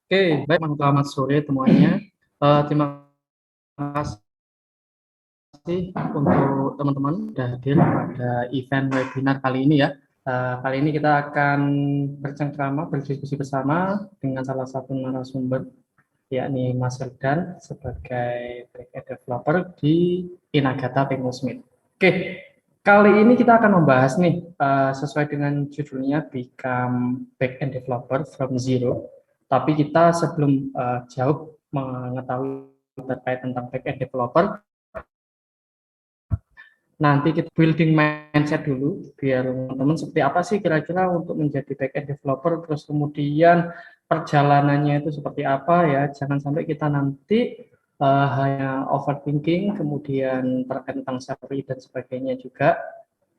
Oke, baik, selamat sore semuanya. Terima kasih untuk teman-teman sudah hadir pada event webinar kali ini ya. Kali ini kita akan bercengkrama, berdiskusi bersama dengan salah satu narasumber, yakni Mas Redan sebagai backend developer di Inagata Technosmith. Oke, kali ini kita akan membahas nih sesuai dengan judulnya Become Backend Developer from Zero. Tapi kita sebelum jauh mengetahui terkait tentang backend developer, nanti kita building mindset dulu biar teman-teman seperti apa sih kira-kira untuk menjadi backend developer, terus kemudian perjalanannya itu seperti apa ya. Jangan sampai kita nanti hanya overthinking, kemudian terkait tentang salary dan sebagainya juga.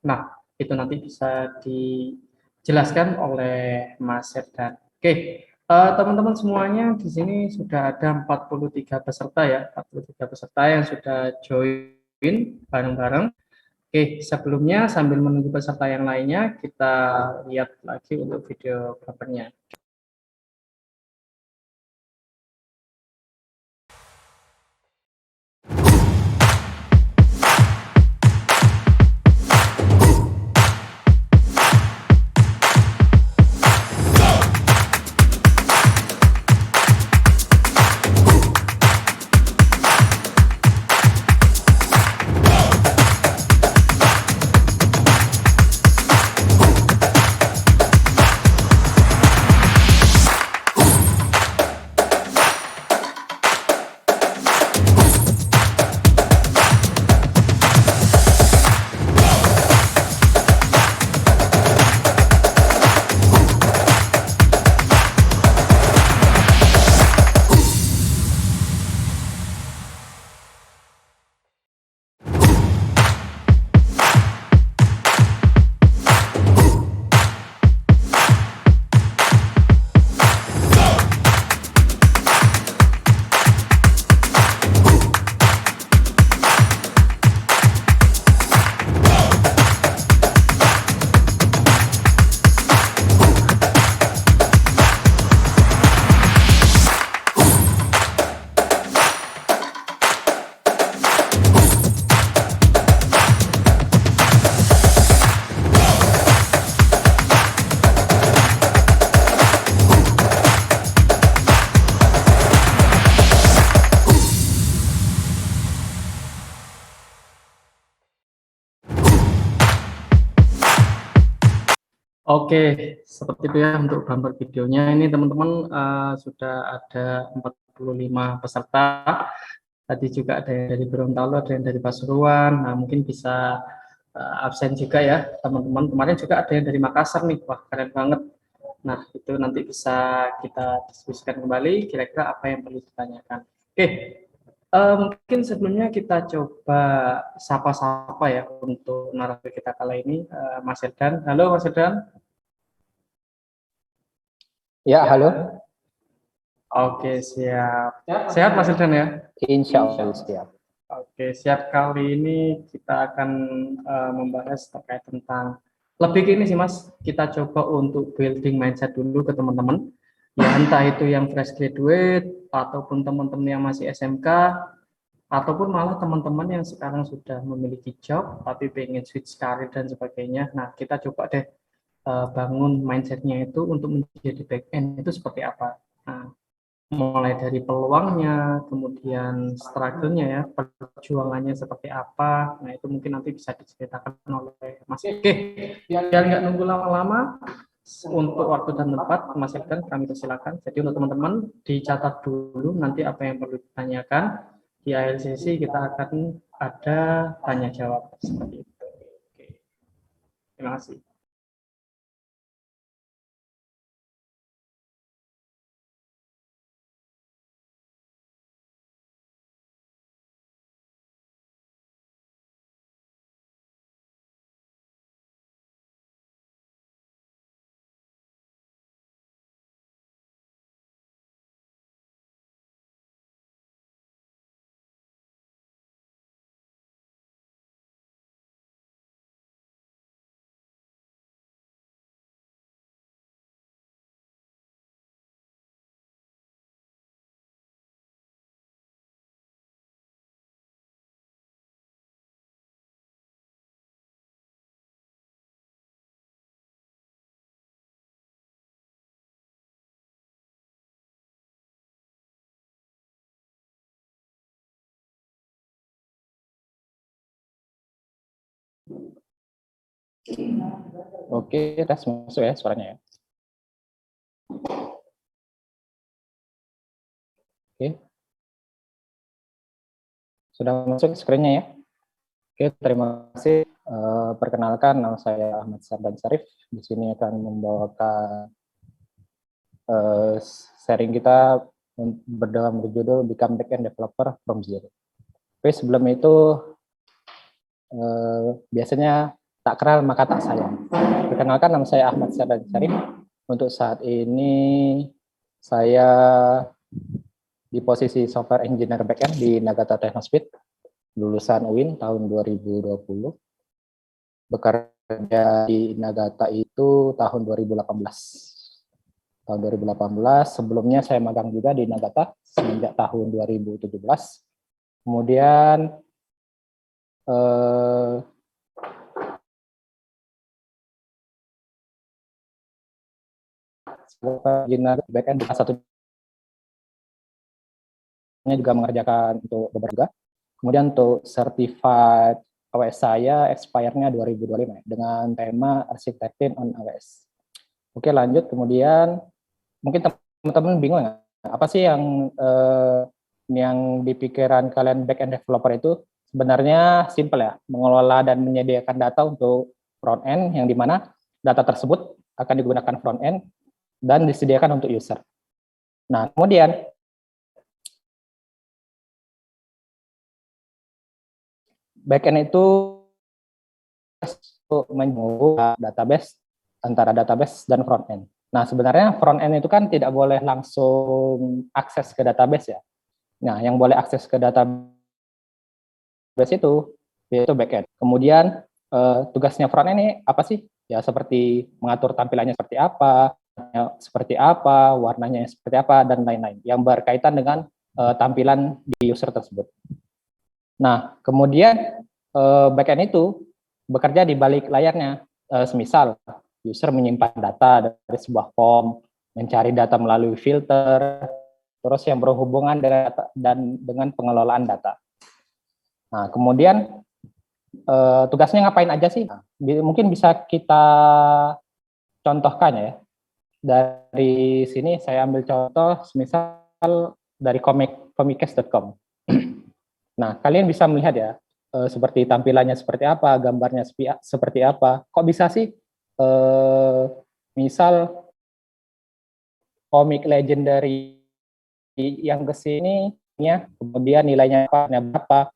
Nah, itu nanti bisa dijelaskan oleh Mas Serdan. Oke, teman-teman semuanya di sini sudah ada 43 peserta ya, 43 peserta yang sudah join bareng-bareng. Oke, sebelumnya sambil menunggu peserta yang lainnya, kita lihat lagi untuk video covernya. Oke, seperti itu ya untuk gambar videonya. Ini teman-teman sudah ada 45 peserta. Tadi juga ada yang dari Gorontalo, ada yang dari Pasuruan. Nah, mungkin bisa absen juga ya teman-teman. Kemarin juga ada yang dari Makassar nih. Wah, keren banget. Nah, itu nanti bisa kita diskusikan kembali kira-kira apa yang perlu ditanyakan. Oke, mungkin sebelumnya kita coba sapa-sapa ya untuk narasumber kita kali ini, Mas Edan. Halo Mas Edan. Ya, halo. Oke, siap. Sehat Mas Edan ya? Insya Allah siap. Oke, siap. Kali ini kita akan membahas terkait tentang lebih gini sih Mas, kita coba untuk building mindset dulu ke teman-teman. Ya entah itu yang fresh graduate, ataupun teman-teman yang masih SMK, ataupun malah teman-teman yang sekarang sudah memiliki job, tapi pengen switch karir dan sebagainya. Nah, kita coba deh bangun mindsetnya itu untuk menjadi back end itu seperti apa. Nah, mulai dari peluangnya, kemudian struggle-nya ya, perjuangannya seperti apa. Nah, itu mungkin nanti bisa diceritakan oleh Mas. Oke, biar nggak nunggu lama-lama, untuk waktu dan tempat, Mas Irfan, kami persilakan. Jadi untuk teman-teman, dicatat dulu nanti apa yang perlu ditanyakan. Di akhir sesi kita akan ada tanya jawab seperti itu. Oke, terima kasih. Oke, tes masuk ya suaranya ya. Oke, sudah masuk screen-nya ya. Oke, terima kasih. Perkenalkan, nama saya Ahmad Sardan Syarif. Di sini akan membawakan sharing kita dalam berjudul Become Backend Developer from Zero. Oke, sebelum itu biasanya tak kenal maka tak sayang. Perkenalkan, nama saya Ahmad Sardan Syarif. Untuk saat ini saya di posisi software engineer backend di Nagata Technospeed, lulusan UIN tahun 2020. Bekerja di Nagata itu tahun 2018. Tahun 2018, sebelumnya saya magang juga di Nagata semenjak tahun 2017. Kemudian engineer backend satunya juga mengerjakan untuk beberapa. Kemudian untuk certified AWS saya expire-nya 2025 dengan tema Architecting on AWS. Oke, lanjut. Kemudian mungkin teman-teman bingung nggak? Apa sih yang di pikiran kalian back-end developer itu? Sebenarnya simple ya, mengelola dan menyediakan data untuk front-end yang dimana data tersebut akan digunakan front-end dan disediakan untuk user. Nah, kemudian back-end itu menghubungkan database antara database dan front-end. Nah, sebenarnya front-end itu kan tidak boleh langsung akses ke database ya. Nah, yang boleh akses ke database itu yaitu back-end. Kemudian tugasnya front-end ini apa sih? Ya seperti mengatur tampilannya seperti apa, warnanya seperti apa, dan lain-lain yang berkaitan dengan tampilan di user tersebut. Nah, kemudian back-end itu bekerja di balik layarnya. Semisal user menyimpan data dari sebuah form, mencari data melalui filter, terus yang berhubungan dengan pengelolaan data. Nah, kemudian tugasnya ngapain aja sih? Mungkin bisa kita contohkan ya. Dari sini saya ambil contoh, misal dari comicast.com. Nah, kalian bisa melihat ya, seperti tampilannya seperti apa, gambarnya seperti apa. Kok bisa sih, misal komik legendary yang kesini, ya, kemudian nilainya berapa,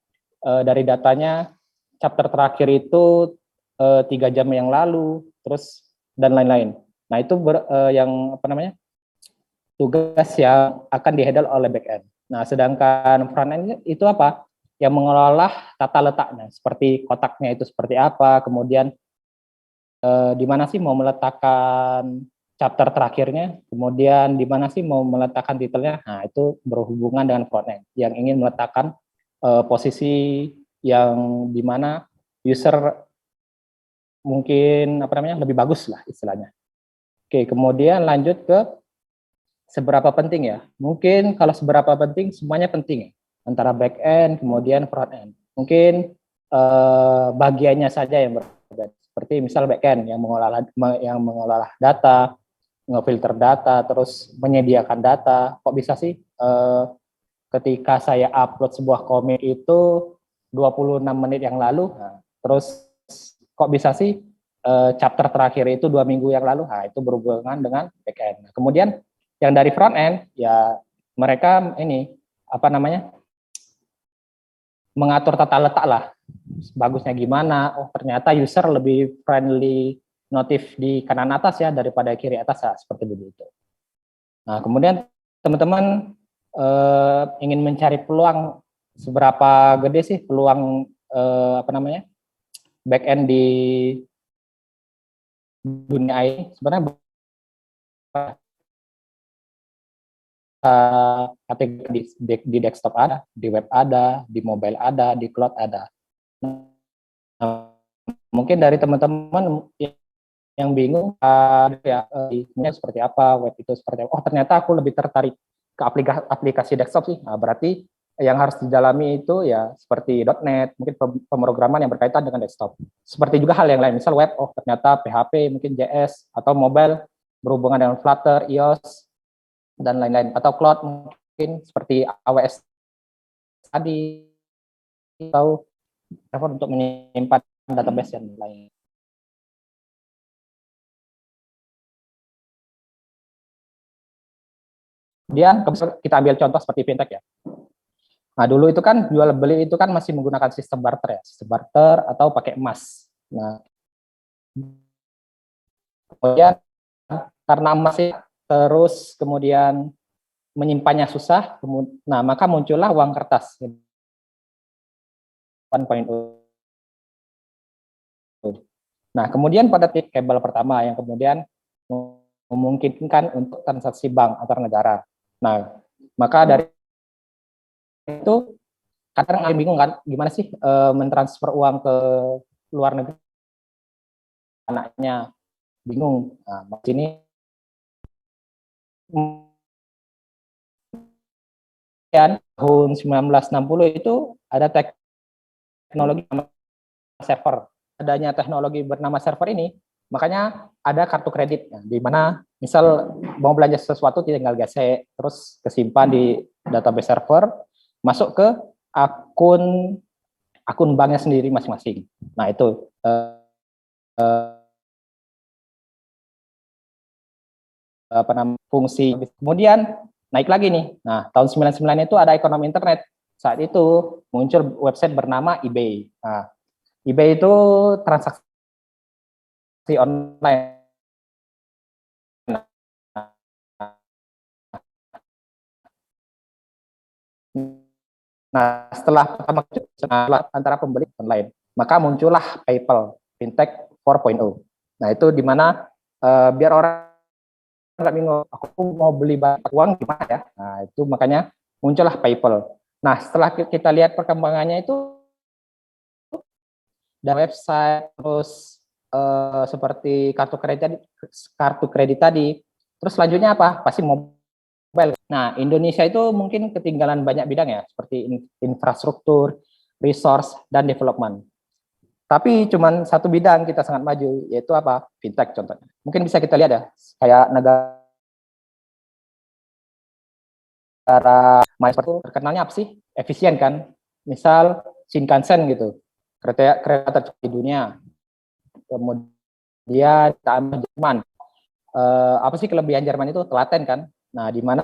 dari datanya chapter terakhir itu 3 jam yang lalu, terus dan lain-lain. Nah, itu yang apa namanya, tugas yang akan dihandle oleh backend. Nah, sedangkan frontend itu apa? Yang mengelola tata letaknya, seperti kotaknya itu seperti apa, kemudian di mana sih mau meletakkan chapter terakhirnya, kemudian di mana sih mau meletakkan titelnya. Nah, itu berhubungan dengan frontend yang ingin meletakkan posisi yang di mana user mungkin apa namanya lebih bagus lah istilahnya. Oke, kemudian lanjut ke seberapa penting ya. Mungkin kalau seberapa penting semuanya penting ya, antara back end kemudian front end. Mungkin bagiannya saja yang berbeda. Seperti misal back end yang mengolah data, ngefilter data, terus menyediakan data. Kok bisa sih ketika saya upload sebuah komik itu 26 menit yang lalu, nah, terus kok bisa sih chapter terakhir itu 2 minggu yang lalu? Nah, itu berhubungan dengan back end. Nah, kemudian yang dari front end ya mereka ini apa namanya mengatur tata letak lah, bagusnya gimana. Oh, ternyata user lebih friendly notif di kanan atas ya daripada kiri atas ya, seperti begitu. Nah, kemudian teman-teman ingin mencari peluang, seberapa gede sih peluang apa namanya back end di dunia ini. Sebenarnya kategori di desktop ada, di web ada, di mobile ada, di cloud ada. Nah, mungkin dari teman-teman yang bingung ya seperti apa, web itu seperti apa. Oh, ternyata aku lebih tertarik ke aplikasi desktop sih. Nah, berarti yang harus didalami itu ya seperti .NET, mungkin pemrograman yang berkaitan dengan desktop. Seperti juga hal yang lain, misal web, oh ternyata PHP, mungkin JS, atau mobile berhubungan dengan Flutter, iOS, dan lain-lain. Atau cloud mungkin seperti AWS tadi, atau untuk menyimpan database dan lain. Kemudian kita ambil contoh seperti fintech ya. Nah, dulu itu kan jual beli itu kan masih menggunakan sistem barter ya, sistem barter atau pakai emas. Nah, kemudian karena emas terus kemudian menyimpannya susah, nah maka muncullah uang kertas 1.0. Nah, kemudian pada titik kabel pertama yang kemudian memungkinkan untuk transaksi bank antar negara. Nah, maka dari itu kadang bingung kan, gimana sih mentransfer uang ke luar negeri, anaknya bingung. Nah, sini tahun 1960 itu ada teknologi server. Adanya teknologi bernama server ini, makanya ada kartu kredit, di mana misal mau belanja sesuatu tinggal gesek, terus kesimpan di database server, masuk ke akun banknya sendiri masing-masing. Nah itu apa namanya fungsi. Kemudian naik lagi nih. Nah tahun 99 itu ada ekonomi internet. Saat itu muncul website bernama eBay. Nah, eBay itu transaksi online. Nah, setelah pertama antara pembeli online, maka muncullah PayPal, Fintech 4.0. Nah, itu di mana biar orang nggak bingung, aku mau beli uang gimana ya? Nah, itu makanya muncullah PayPal. Nah, setelah kita lihat perkembangannya itu dan website, terus seperti kartu kredit tadi, terus selanjutnya apa? Pasti mobile. Nah, Indonesia itu mungkin ketinggalan banyak bidang ya, seperti infrastruktur, resource, dan development. Tapi cuman satu bidang kita sangat maju, yaitu apa? Fintech contohnya. Mungkin bisa kita lihat ya, kayak negara itu terkenalnya apa sih? Efisien kan? Misal Shinkansen gitu, kereta tercepat di dunia. Kemudian kita ambil Jerman. Apa sih kelebihan Jerman itu? Telaten kan? Nah, di mana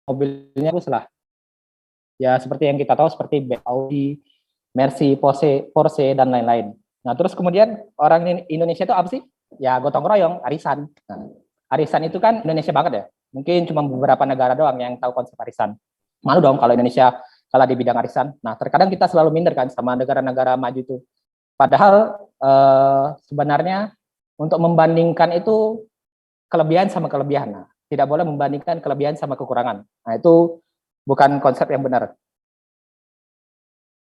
mobilnya itu lah. Ya seperti yang kita tahu seperti Audi, Mercy, Porsche dan lain-lain. Nah terus kemudian orang Indonesia itu apa sih? Ya gotong royong, arisan. Nah, arisan itu kan Indonesia banget ya. Mungkin cuma beberapa negara doang yang tahu konsep arisan. Malu dong kalau Indonesia kalah di bidang arisan. Nah terkadang kita selalu minder kan sama negara-negara maju itu. Padahal sebenarnya untuk membandingkan itu kelebihan sama kelebihan. Nah, tidak boleh membandingkan kelebihan sama kekurangan. Nah itu bukan konsep yang benar.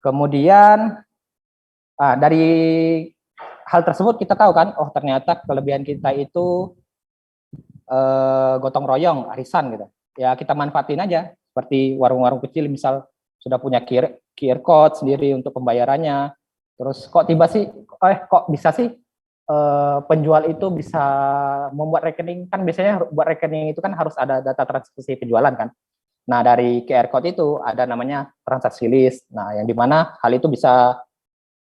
Kemudian dari hal tersebut kita tahu kan, oh ternyata kelebihan kita itu gotong royong, arisan gitu. Ya kita manfaatin aja, seperti warung-warung kecil misal sudah punya QR code sendiri untuk pembayarannya. Terus kok kok bisa sih penjual itu bisa membuat rekening, kan biasanya buat rekening itu kan harus ada data transaksi penjualan kan. Nah, dari QR code itu ada namanya transaksi list. Nah, yang dimana hal itu bisa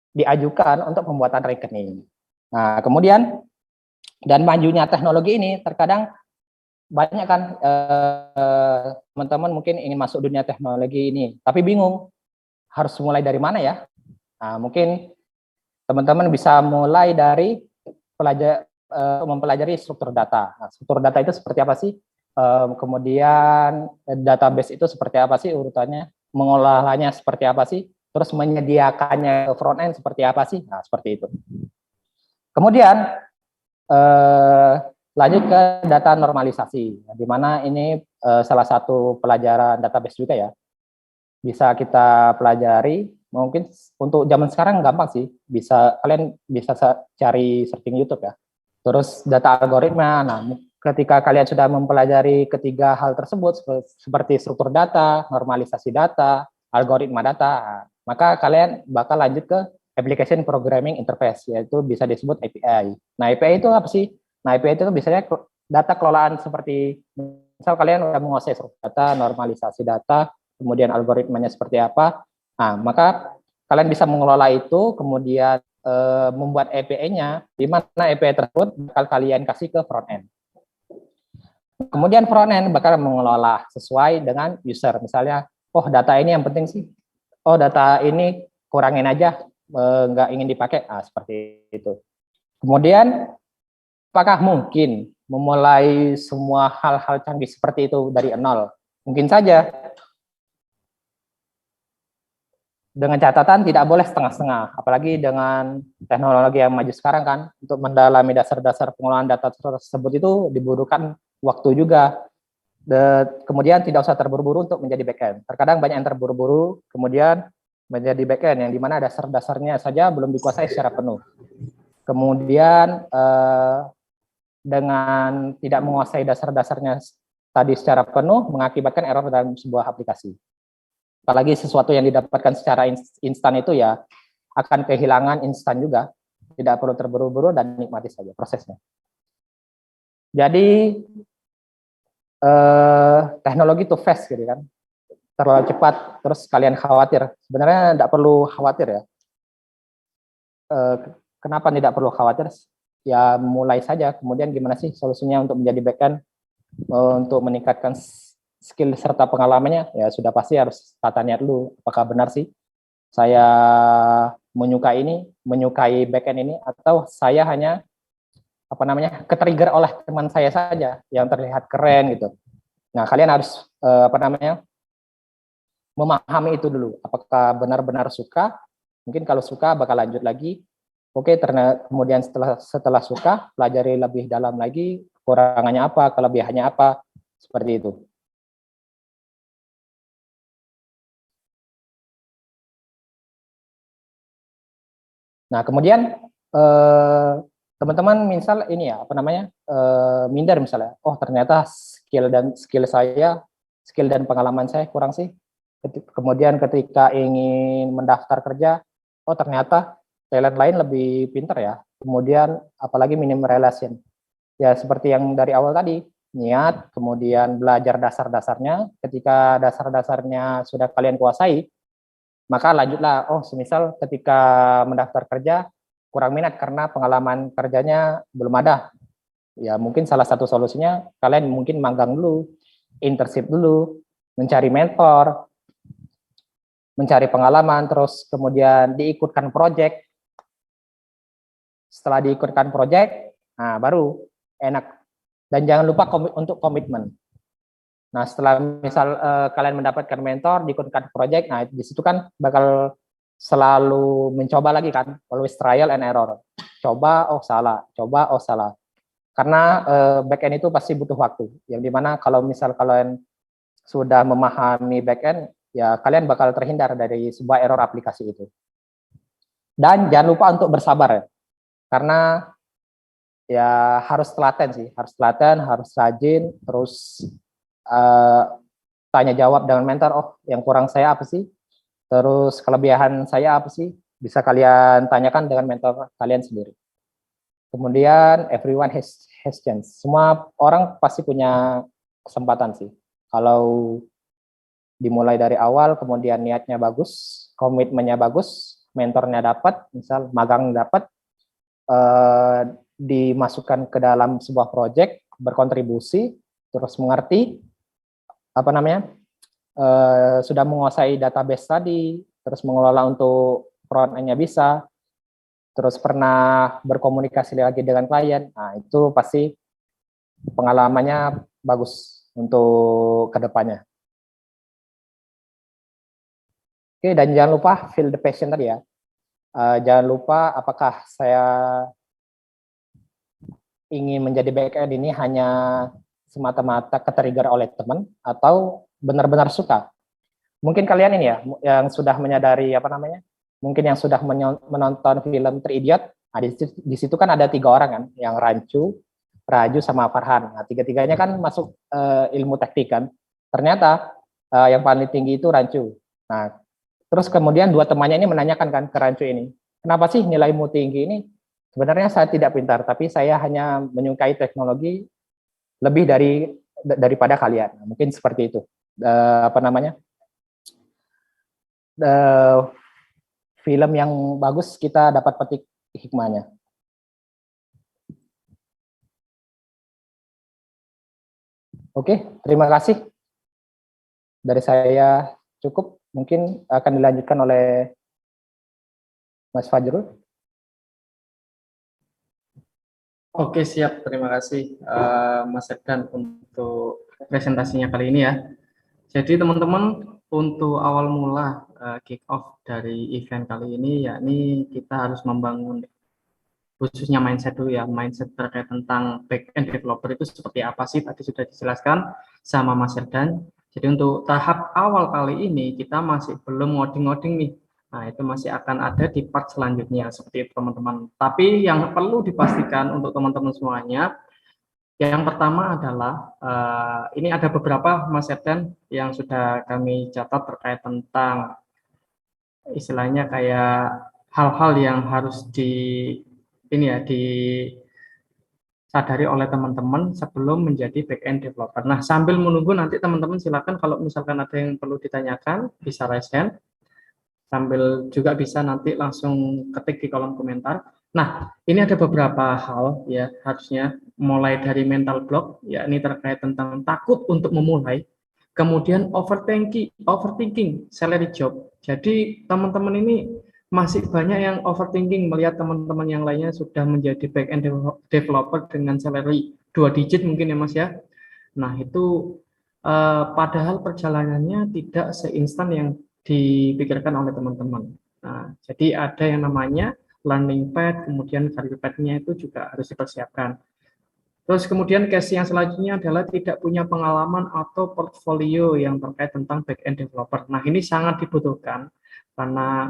diajukan untuk pembuatan rekening. Nah, kemudian dan majunya teknologi ini terkadang banyak kan teman-teman mungkin ingin masuk dunia teknologi ini, tapi bingung harus mulai dari mana ya. Nah, mungkin teman-teman bisa mulai dari mempelajari struktur data. Nah, struktur data itu seperti apa sih? Kemudian database itu seperti apa sih urutannya, mengolahnya seperti apa sih, terus menyediakannya ke front end seperti apa sih, nah seperti itu. Kemudian lanjut ke data normalisasi, di mana ini salah satu pelajaran database juga ya, bisa kita pelajari. Mungkin untuk zaman sekarang gampang sih, kalian bisa cari searching YouTube ya. Terus data algoritma, nah ketika kalian sudah mempelajari ketiga hal tersebut seperti struktur data, normalisasi data, algoritma data, maka kalian bakal lanjut ke application programming interface, yaitu bisa disebut API. Nah, API itu apa sih? Nah, API itu biasanya data kelolaan seperti misal kalian udah menguasai struktur data, normalisasi data, kemudian algoritmanya seperti apa. Nah, maka kalian bisa mengelola itu, kemudian membuat API-nya, di mana API tersebut bakal kalian kasih ke front end. Kemudian front end bakal mengelola sesuai dengan user. Misalnya, oh data ini yang penting sih. Oh data ini kurangin aja, nggak ingin dipakai. Nah, seperti itu. Kemudian, apakah mungkin memulai semua hal-hal canggih seperti itu dari nol? Mungkin saja. Dengan catatan tidak boleh setengah-setengah. Apalagi dengan teknologi yang maju sekarang kan, untuk mendalami dasar-dasar pengelolaan data tersebut itu dibutuhkan waktu juga. Kemudian tidak usah terburu-buru untuk menjadi backend. Terkadang banyak yang terburu-buru, kemudian menjadi backend yang dimana dasar-dasarnya saja belum dikuasai secara penuh. Kemudian dengan tidak menguasai dasar-dasarnya tadi secara penuh mengakibatkan error dalam sebuah aplikasi. Apalagi sesuatu yang didapatkan secara instan itu ya akan kehilangan instan juga. Tidak perlu terburu-buru dan nikmati saja prosesnya. Jadi teknologi itu fast gitu kan, terlalu cepat, terus kalian khawatir. Sebenarnya tidak perlu khawatir ya. Kenapa tidak perlu khawatir? Ya mulai saja. Kemudian gimana sih solusinya untuk menjadi backend, untuk meningkatkan skill serta pengalamannya? Ya sudah pasti harus tata niat dulu. Apakah benar sih saya menyukai backend ini, atau saya hanya ketrigger oleh teman saya saja yang terlihat keren gitu. Nah, kalian harus memahami itu dulu. Apakah benar-benar suka? Mungkin kalau suka bakal lanjut lagi. Oke, kemudian setelah suka, pelajari lebih dalam lagi, kekurangannya apa, kelebihannya apa, seperti itu. Nah, kemudian teman-teman misal ini ya minder misalnya, oh ternyata skill dan pengalaman saya kurang sih. Kemudian ketika ingin mendaftar kerja, oh ternyata talent lain lebih pintar ya. Kemudian apalagi minim relation. Ya seperti yang dari awal tadi, niat, kemudian belajar dasar-dasarnya. Ketika dasar-dasarnya sudah kalian kuasai, maka lanjutlah. Oh semisal ketika mendaftar kerja kurang minat karena pengalaman kerjanya belum ada. Ya mungkin salah satu solusinya kalian mungkin magang dulu, internship dulu, mencari mentor, mencari pengalaman, terus kemudian diikutkan project. Setelah diikutkan project, nah baru enak. Dan jangan lupa untuk komitmen. Nah setelah misal kalian mendapatkan mentor, diikutkan project, nah di situ kan bakal selalu mencoba lagi kan, always trial and error. Coba, oh salah, coba, oh salah. Karena backend itu pasti butuh waktu. Yang dimana kalau misal kalian sudah memahami backend, ya kalian bakal terhindar dari sebuah error aplikasi itu. Dan jangan lupa untuk bersabar ya. Karena ya harus telaten sih, harus rajin, terus tanya jawab dengan mentor, oh yang kurang saya apa sih? Terus kelebihan saya apa sih? Bisa kalian tanyakan dengan mentor kalian sendiri. Kemudian everyone has chance. Semua orang pasti punya kesempatan sih. Kalau dimulai dari awal, kemudian niatnya bagus, komitmennya bagus, mentornya dapat, misal magang dapat, dimasukkan ke dalam sebuah project, berkontribusi, terus mengerti, sudah menguasai database tadi, terus mengelola untuk front end-nya bisa, terus pernah berkomunikasi lagi dengan klien, nah itu pasti pengalamannya bagus untuk kedepannya. Oke, dan jangan lupa feel the passion tadi ya. Jangan lupa apakah saya ingin menjadi backend ini hanya semata-mata ketrigger oleh teman atau benar-benar suka. Mungkin kalian ini ya yang sudah menyadari mungkin yang sudah menonton film Three Idiot. Nah, di situ kan ada 3 orang kan, yang rancu, Raju sama Farhan. Nah, tiga-tiganya kan masuk ilmu teknik kan. Ternyata yang paling tinggi itu Rancu. Nah, terus kemudian dua temannya ini menanyakan kan ke Rancu ini, kenapa sih nilaimu tinggi ini? Sebenarnya saya tidak pintar, tapi saya hanya menyukai teknologi lebih daripada kalian. Nah, mungkin seperti itu. Apa namanya? Film yang bagus kita dapat petik hikmahnya. Oke, terima kasih. Dari saya cukup, mungkin akan dilanjutkan oleh Mas Fajrul. Oke, siap. Terima kasih Mas Sepdan untuk presentasinya kali ini ya. Jadi teman-teman, untuk awal mula kick off dari event kali ini, yakni kita harus membangun khususnya mindset dulu ya, mindset terkait tentang back end developer itu seperti apa sih, tadi sudah dijelaskan sama Mas Sepdan. Jadi untuk tahap awal kali ini kita masih belum ngoding-ngoding nih. Nah, itu masih akan ada di part selanjutnya seperti itu teman-teman. Tapi yang perlu dipastikan untuk teman-teman semuanya, yang pertama adalah ini ada beberapa Mas Sepdan yang sudah kami catat terkait tentang istilahnya kayak hal-hal yang harus ini ya disadari oleh teman-teman sebelum menjadi back end developer. Nah, sambil menunggu nanti teman-teman silakan kalau misalkan ada yang perlu ditanyakan bisa raise hand, sambil juga bisa nanti langsung ketik di kolom komentar. Nah, ini ada beberapa hal ya, harusnya mulai dari mental block, yakni terkait tentang takut untuk memulai, kemudian overthinking salary job. Jadi teman-teman ini masih banyak yang overthinking melihat teman-teman yang lainnya sudah menjadi back end developer dengan salary 2 digit mungkin ya Mas ya. Nah, itu padahal perjalanannya tidak seinstan yang dipikirkan oleh teman-teman. Nah, jadi ada yang namanya learning path, kemudian career path-nya itu juga harus dipersiapkan. Terus kemudian case yang selanjutnya adalah tidak punya pengalaman atau portfolio yang terkait tentang back-end developer. Nah, ini sangat dibutuhkan karena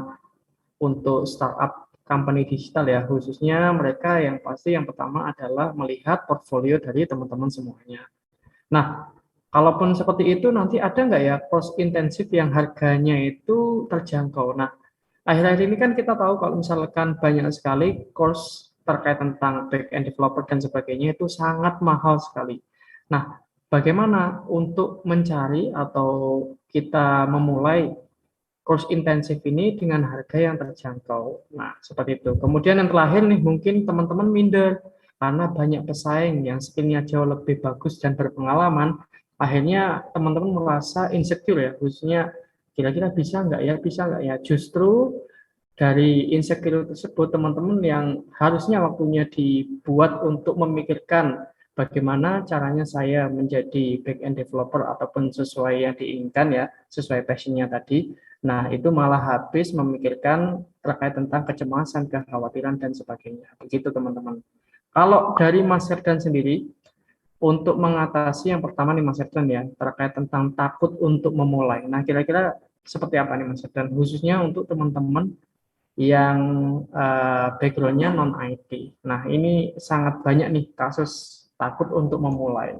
untuk startup company digital ya, khususnya mereka yang pasti yang pertama adalah melihat portfolio dari teman-teman semuanya. Nah, kalaupun seperti itu nanti ada nggak ya course intensif yang harganya itu terjangkau. Nah, akhir-akhir ini kan kita tahu kalau misalkan banyak sekali course terkait tentang back-end developer dan sebagainya itu sangat mahal sekali. Nah, bagaimana untuk mencari atau kita memulai course intensif ini dengan harga yang terjangkau. Nah, seperti itu. Kemudian yang terakhir nih, mungkin teman-teman minder karena banyak pesaing yang skillnya jauh lebih bagus dan berpengalaman, akhirnya teman-teman merasa insecure ya, khususnya kira-kira bisa nggak ya. Justru dari insecure tersebut, teman-teman yang harusnya waktunya dibuat untuk memikirkan bagaimana caranya saya menjadi back-end developer ataupun sesuai yang diinginkan ya, sesuai passionnya tadi. Nah, itu malah habis memikirkan terkait tentang kecemasan, kekhawatiran, dan sebagainya. Begitu teman-teman. Kalau dari Mas Herdan sendiri, untuk mengatasi yang pertama nih Mas Herdan ya, terkait tentang takut untuk memulai. Nah, kira-kira seperti apa nih Mas Herdan, khususnya untuk teman-teman yang background-nya non-IT. Nah, ini sangat banyak nih kasus takut untuk memulai.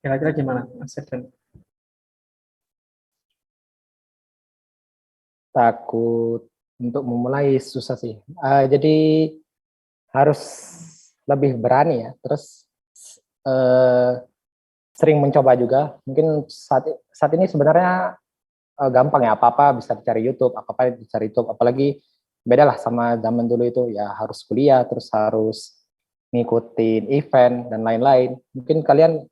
Kira-kira gimana, Mas Herdan? Takut untuk memulai susah sih. Jadi harus lebih berani ya. Terus sering mencoba juga. Mungkin saat ini sebenarnya gampang ya, apa-apa bisa dicari YouTube, apa-apa dicari YouTube. Apalagi beda lah sama zaman dulu itu ya, harus kuliah, terus harus ngikutin event dan lain-lain. Mungkin kalian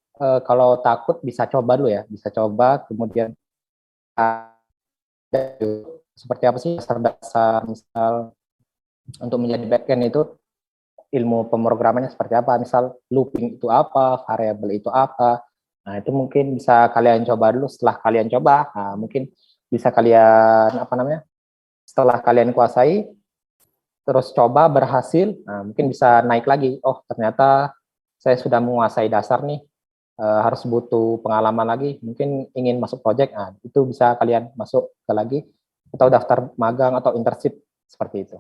kalau takut bisa coba dulu ya, bisa coba kemudian seperti apa sih dasar-dasar, misal untuk menjadi backend itu ilmu pemrogramannya seperti apa, misal looping itu apa, variabel itu apa. Nah, itu mungkin bisa kalian coba dulu. Setelah kalian coba, nah, mungkin bisa kalian apa namanya? Setelah kalian kuasai, terus coba berhasil, nah, mungkin bisa naik lagi. Oh, ternyata saya sudah menguasai dasar nih. Harus butuh pengalaman lagi. Mungkin ingin masuk project, nah, itu bisa kalian masuk ke lagi atau daftar magang atau internship seperti itu.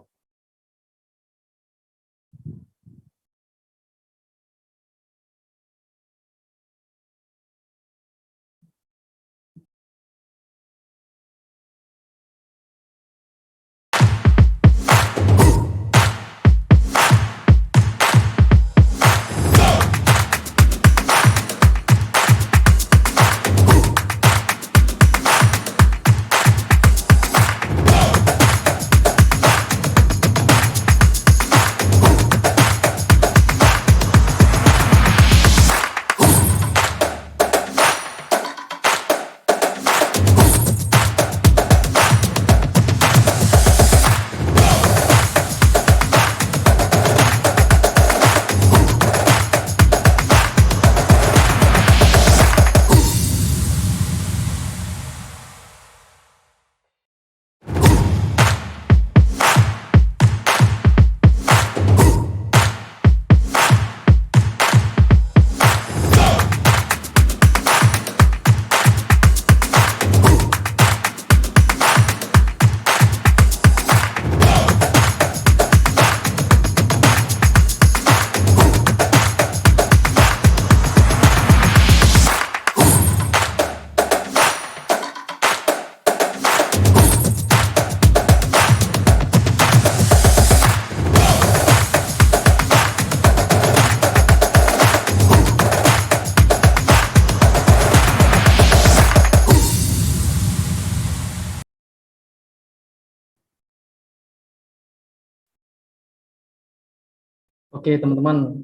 Oke teman-teman,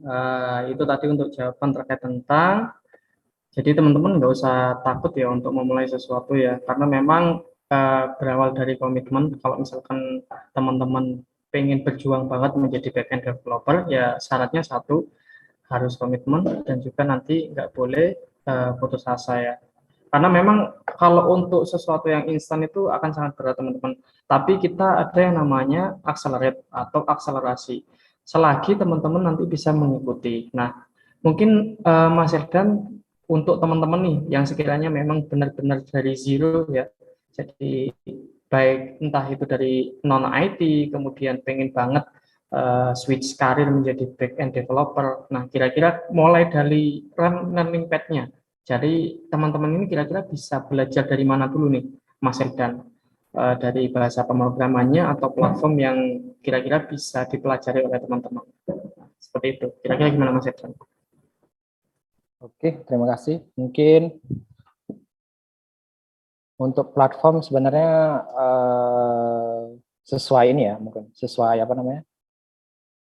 itu tadi untuk jawaban terkait tentang, jadi teman-teman nggak usah takut ya untuk memulai sesuatu ya, karena memang berawal dari komitmen. Kalau misalkan teman-teman pengen berjuang banget menjadi backend developer, ya syaratnya satu, harus komitmen dan juga nanti nggak boleh putus asa ya. Karena memang kalau untuk sesuatu yang instan itu akan sangat berat teman-teman. Tapi kita ada yang namanya accelerate atau akselerasi. Selagi teman-teman nanti bisa mengikuti. Nah, mungkin Mas Erdan untuk teman-teman nih yang sekiranya memang benar-benar dari zero ya. Jadi baik entah itu dari non IT kemudian pengen banget switch karir menjadi back end developer. Nah, kira-kira mulai dari learning path-nya. Jadi teman-teman ini kira-kira bisa belajar dari mana dulu nih, Mas Erdan? Dari bahasa pemrogramannya atau platform yang kira-kira bisa dipelajari oleh teman-teman. Seperti itu. Kira-kira gimana Mas Erdan? Oke, terima kasih. Mungkin untuk platform sebenarnya sesuai ini ya, mungkin sesuai apa namanya.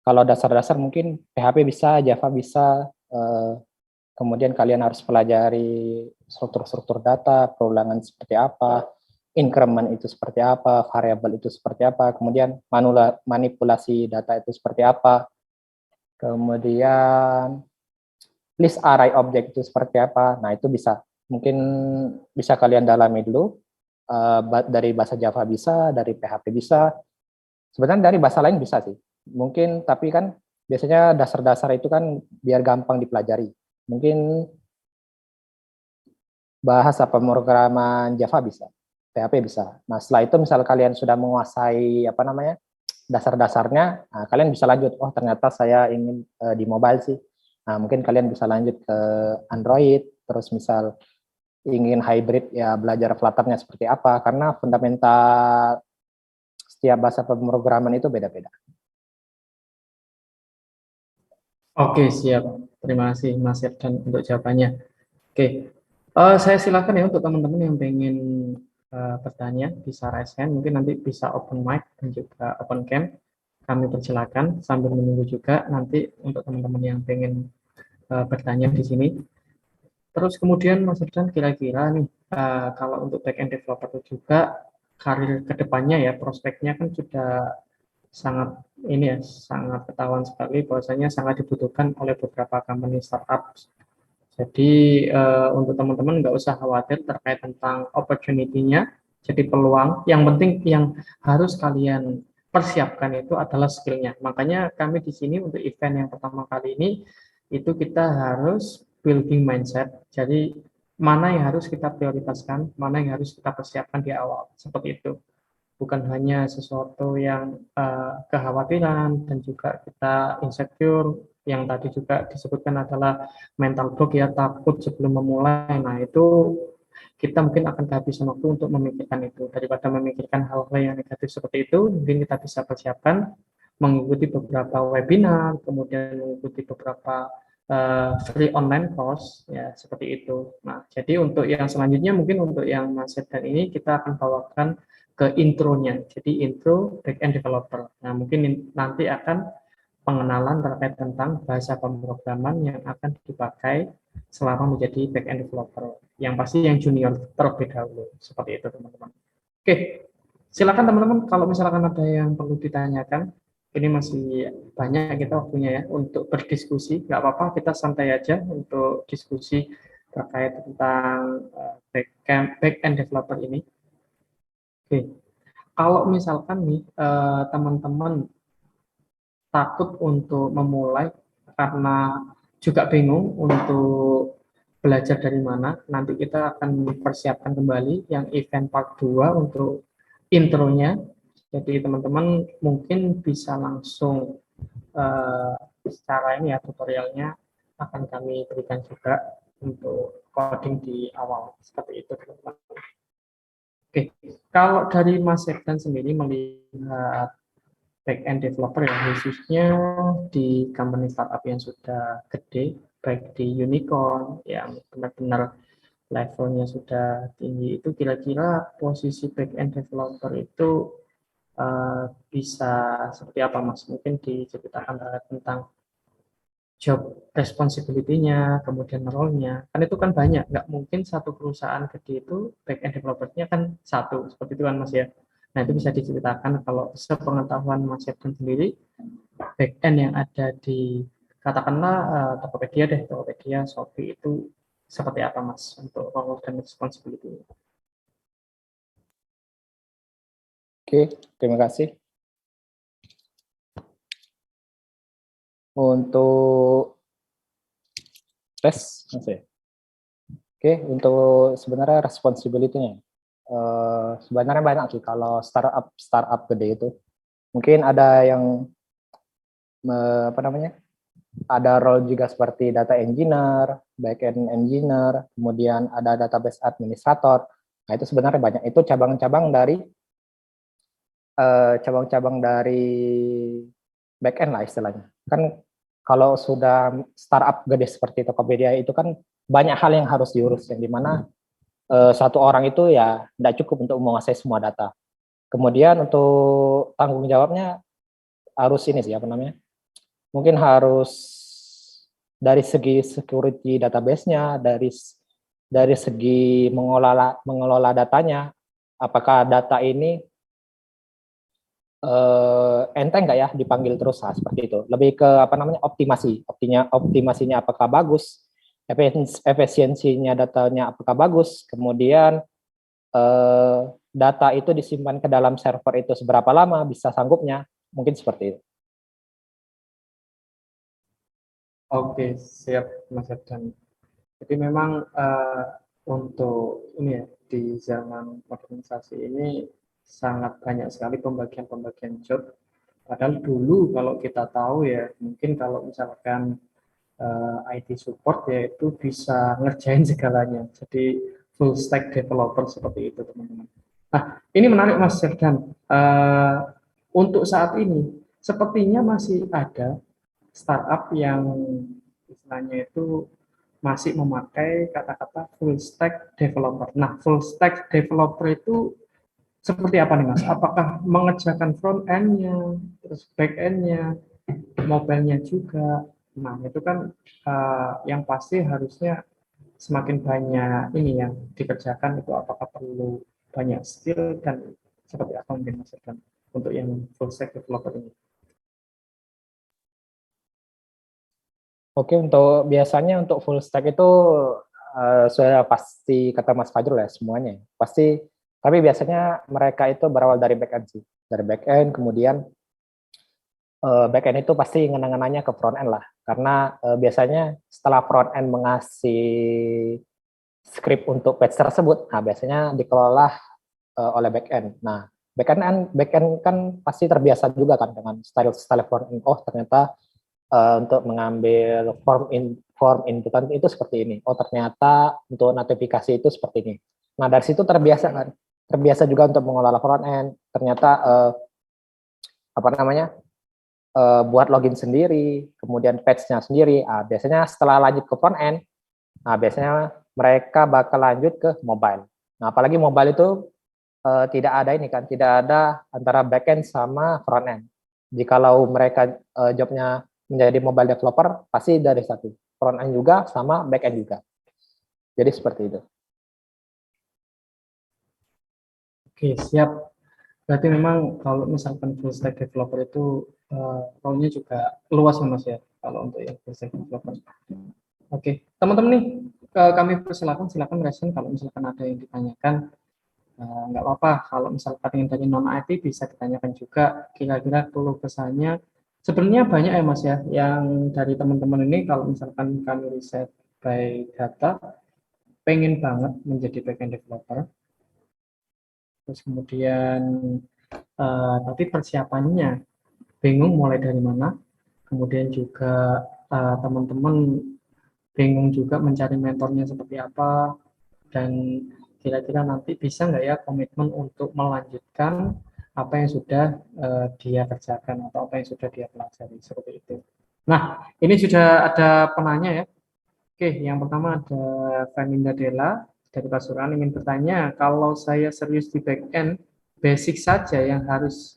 Kalau dasar-dasar mungkin PHP bisa, Java bisa, kemudian kalian harus pelajari struktur-struktur data, perulangan seperti apa, increment itu seperti apa, variabel itu seperti apa, kemudian manipulasi data itu seperti apa, kemudian list array object itu seperti apa. Nah, itu bisa. Mungkin bisa kalian dalami dulu. Dari bahasa Java bisa, dari PHP bisa. Sebenarnya dari bahasa lain bisa sih. Mungkin, tapi kan biasanya dasar-dasar itu kan biar gampang dipelajari. Mungkin bahasa pemrograman Java bisa, PHP bisa. Nah, setelah itu misal kalian sudah menguasai apa namanya dasar-dasarnya, nah, kalian bisa lanjut. Oh, ternyata saya ingin di mobile sih. Nah, mungkin kalian bisa lanjut ke Android, terus misal ingin hybrid ya belajar Flutter-nya seperti apa, karena fundamental setiap bahasa pemrograman itu beda-beda. Oke, siap. Terima kasih Mas Erdan untuk jawabannya. Oke, saya silakan ya untuk teman-teman yang pengen bertanya, bisa raise hand, mungkin nanti bisa open mic dan juga open cam. Kami persilakan sambil menunggu juga nanti untuk teman-teman yang pengen bertanya di sini. Terus kemudian Mas Erdan kira-kira nih, kalau untuk back-end developer itu juga karir kedepannya ya, prospeknya kan sudah sangat ini ya, sangat ketahuan sekali bahwasanya sangat dibutuhkan oleh beberapa company startup. Jadi untuk teman-teman nggak usah khawatir terkait tentang opportunity-nya, jadi peluang. Yang penting yang harus kalian persiapkan itu adalah skill-nya. Makanya kami di sini untuk event yang pertama kali ini itu kita harus building mindset. Jadi mana yang harus kita prioritaskan, mana yang harus kita persiapkan di awal, seperti itu. Bukan hanya sesuatu yang kekhawatiran dan juga kita insecure, yang tadi juga disebutkan adalah mental block ya, takut sebelum memulai. Nah, itu kita mungkin akan kehabisan waktu untuk memikirkan itu. Daripada memikirkan hal-hal yang negatif seperti itu, mungkin kita bisa persiapkan mengikuti beberapa webinar, kemudian mengikuti beberapa free online course, ya seperti itu. Nah, jadi untuk yang selanjutnya mungkin untuk yang Mas Sedan ini kita akan bawakan ke intronya, jadi intro backend developer. Nah, mungkin nanti akan pengenalan terkait tentang bahasa pemrograman yang akan dipakai selama menjadi backend developer. Yang pasti yang junior terlebih dahulu, seperti itu teman-teman. Oke, silakan teman-teman kalau misalkan ada yang perlu ditanyakan. Ini masih banyak kita waktunya ya untuk berdiskusi. Nggak apa-apa, kita santai aja untuk diskusi terkait tentang back-end developer ini. Oke, kalau misalkan nih teman-teman takut untuk memulai karena juga bingung untuk belajar dari mana, nanti kita akan persiapkan kembali yang event part 2 untuk intronya. Jadi teman-teman mungkin bisa langsung uh, secara ini ya tutorialnya akan kami berikan juga untuk coding di awal seperti itu teman-teman. Oke, kalau dari Mas Septan sendiri melihat back-end developer ya, khususnya di company startup yang sudah gede, baik di unicorn yang benar-benar levelnya sudah tinggi, itu kira-kira posisi back-end developer itu bisa seperti apa Mas? Mungkin diceritakan tentang job responsibility-nya, kemudian role-nya, kan itu kan banyak, nggak mungkin satu perusahaan gede itu back-end developer-nya kan satu, seperti itu kan Mas ya. Nah itu bisa diceritakan kalau sepengetahuan Mas Septian sendiri, back-end yang ada di katakanlah Tokopedia deh, Tokopedia, Shopee itu seperti apa Mas untuk role dan responsibility? Oke, terima kasih. Untuk tes, Mas ya. Oke, untuk sebenarnya responsibility-nya. Sebenarnya banyak sih kalau startup gede itu. Mungkin ada yang apa namanya? Ada role juga seperti data engineer, backend engineer, kemudian ada database administrator. Nah, itu sebenarnya banyak. Itu cabang-cabang dari backend lah istilahnya. Kan kalau sudah startup gede seperti Tokopedia itu kan banyak hal yang harus diurus, yang dimana satu orang itu ya tidak cukup untuk menguasai semua data. Kemudian untuk tanggung jawabnya harus ini sih apa namanya? Mungkin harus dari segi security database-nya, dari segi mengelola datanya, apakah data ini enteng nggak ya dipanggil terus, nah, seperti itu. Lebih ke apa namanya optimasinya apakah bagus, efisiensinya datanya apakah bagus, kemudian data itu disimpan ke dalam server itu seberapa lama bisa sanggupnya, mungkin seperti itu. Oke, siap Mas Septian. Jadi memang untuk ini ya di zaman modernisasi ini sangat banyak sekali pembagian-pembagian job. Padahal dulu kalau kita tahu ya mungkin kalau misalkan IT support yaitu bisa ngerjain segalanya. Jadi full stack developer seperti itu teman-teman. Nah ini menarik Mas Serdan. Untuk saat ini sepertinya masih ada startup yang istilahnya itu masih memakai kata-kata full stack developer. Nah, full stack developer itu seperti apa nih Mas? Apakah mengerjakan front end-nya, terus back end-nya, mobile-nya juga? Nah, itu kan yang pasti harusnya semakin banyak ini yang dikerjakan itu apakah perlu banyak skill dan seperti apa mungkin Mas Irfan untuk yang full stack developer ini? Oke, untuk biasanya untuk full stack itu sudah pasti kata Mas Fajrul ya semuanya. Pasti, tapi biasanya mereka itu berawal dari back end sih. Dari back end, kemudian back end itu pasti ngena-ngenanya ke front end lah. Karena biasanya setelah front end mengasih script untuk page tersebut, nah biasanya dikelola oleh back end. Nah, back end kan pasti terbiasa juga kan dengan style front end. Oh, ternyata untuk mengambil form inputan itu seperti ini. Oh, ternyata untuk notifikasi itu seperti ini. Nah, dari situ terbiasa kan. Terbiasa juga untuk mengelola front end. Ternyata apa namanya? Buat login sendiri, kemudian page-nya sendiri. Biasanya setelah lanjut ke front end, nah biasanya mereka bakal lanjut ke mobile. Nah, apalagi mobile itu tidak ada ini kan, tidak ada antara back end sama front end. Jikalau mereka jobnya menjadi mobile developer, pasti dari satu, front end juga sama back end juga. Jadi seperti itu. Oke, siap. Berarti memang kalau misalkan full stack developer itu role-nya juga luas ya Mas ya, kalau untuk yang full stack developer. Oke, teman-teman nih, kami persilakan, silakan respon kalau misalkan ada yang ditanyakan. Nggak apa-apa, kalau misalkan ingin dari non IT bisa ditanyakan juga kira-kira keluh kesahnya. Sebenarnya banyak ya Mas ya, yang dari teman-teman ini kalau misalkan kami riset by data, pengen banget menjadi backend developer. Terus kemudian tapi persiapannya bingung mulai dari mana. Kemudian juga teman-teman bingung juga mencari mentornya seperti apa dan kira-kira nanti bisa nggak ya komitmen untuk melanjutkan apa yang sudah dia kerjakan atau apa yang sudah dia pelajari seperti itu. Nah, ini sudah ada penanya ya. Oke, yang pertama ada Feminda Della dari Pasuruan ingin bertanya, kalau saya serius di back end, basic saja yang harus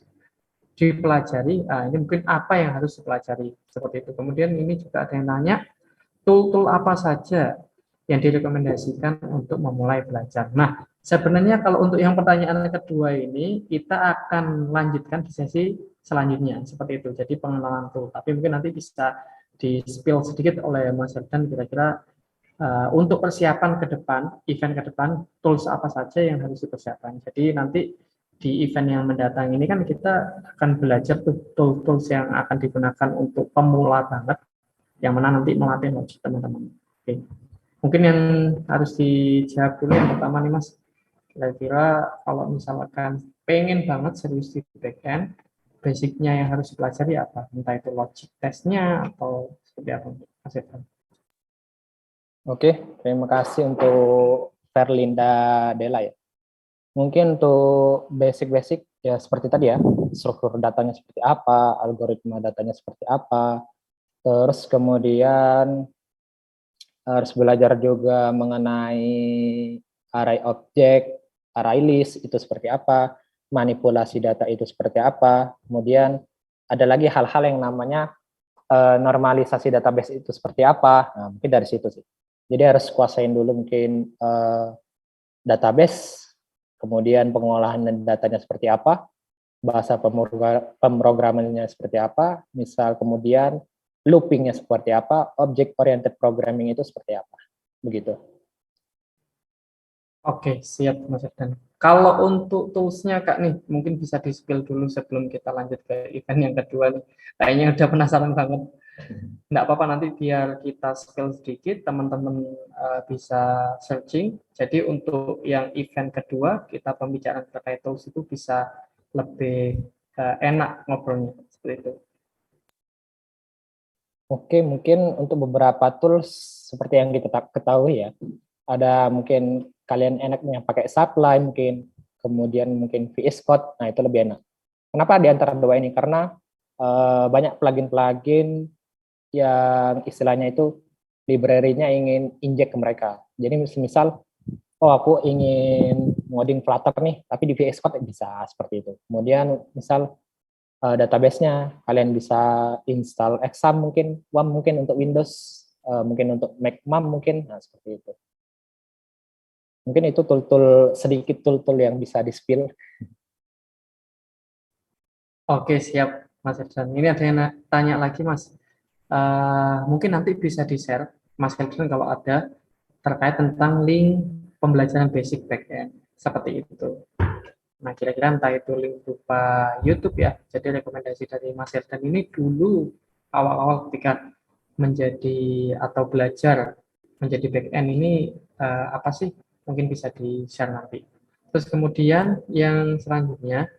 dipelajari, ini mungkin apa yang harus dipelajari seperti itu. Kemudian ini juga ada yang nanya tool-tool apa saja yang direkomendasikan untuk memulai belajar. Nah, sebenarnya kalau untuk yang pertanyaan kedua ini kita akan lanjutkan di sesi selanjutnya seperti itu. Jadi pengenalan tool. Tapi mungkin nanti bisa di-spill sedikit oleh Mas Herdan kira-kira untuk persiapan ke depan, event ke depan, tools apa saja yang harus dipersiapkan. Jadi nanti di event yang mendatang ini kan kita akan belajar tools yang akan digunakan untuk pemula banget, yang mana nanti melatih logik teman-teman. Oke. Mungkin yang harus dijawab dulu yang pertama nih Mas, kira-kira kalau misalkan pengen banget serius di backend, basicnya yang harus dipelajari apa? Entah itu logic testnya atau seperti apa Mas Irfan? Oke, terima kasih untuk Verlinda Dela ya. Mungkin untuk basic-basic ya seperti tadi ya, struktur datanya seperti apa, algoritma datanya seperti apa, terus kemudian harus belajar juga mengenai array object, array list itu seperti apa, manipulasi data itu seperti apa, kemudian ada lagi hal-hal yang namanya normalisasi database itu seperti apa, nah, mungkin dari situ sih. Jadi harus kuasain dulu mungkin database, kemudian pengolahan datanya seperti apa, bahasa pemrogramannya seperti apa, misal kemudian loopingnya seperti apa, object oriented programming itu seperti apa, begitu. Oke, siap Mas Erdan. Kalau untuk toolsnya Kak nih, mungkin bisa di-spill dulu sebelum kita lanjut ke event yang kedua nih. Kayaknya udah penasaran banget. Nggak apa-apa nanti biar kita spill sedikit, teman-teman bisa searching. Jadi untuk yang event kedua, kita pembicaraan terkait tools itu bisa lebih enak ngobrolnya, seperti itu. Oke, mungkin untuk beberapa tools seperti yang kita ketahui ya, ada mungkin kalian enaknya pakai Sublime mungkin, kemudian mungkin VS Code, nah itu lebih enak. Kenapa di antara dua ini? Karena banyak plugin-plugin yang istilahnya itu library-nya ingin inject ke mereka. Jadi misal, oh aku ingin ngoding Flutter nih, tapi di VS Code bisa seperti itu. Kemudian misal database-nya kalian bisa install Exam mungkin, WAM mungkin untuk Windows, mungkin untuk Mac MAM mungkin, nah seperti itu. Mungkin itu sedikit tool-tool yang bisa di-spill. Oke, siap Mas Erdan. Ini ada yang tanya lagi Mas. Mungkin nanti bisa di-share Mas Erdan kalau ada terkait tentang link pembelajaran basic backend seperti itu. Nah, kira-kira entah itu link berupa YouTube ya. Jadi rekomendasi dari Mas Erdan ini dulu awal-awal ketika menjadi atau belajar menjadi backend ini apa sih? Mungkin bisa di-share nanti. Terus kemudian yang selanjutnya,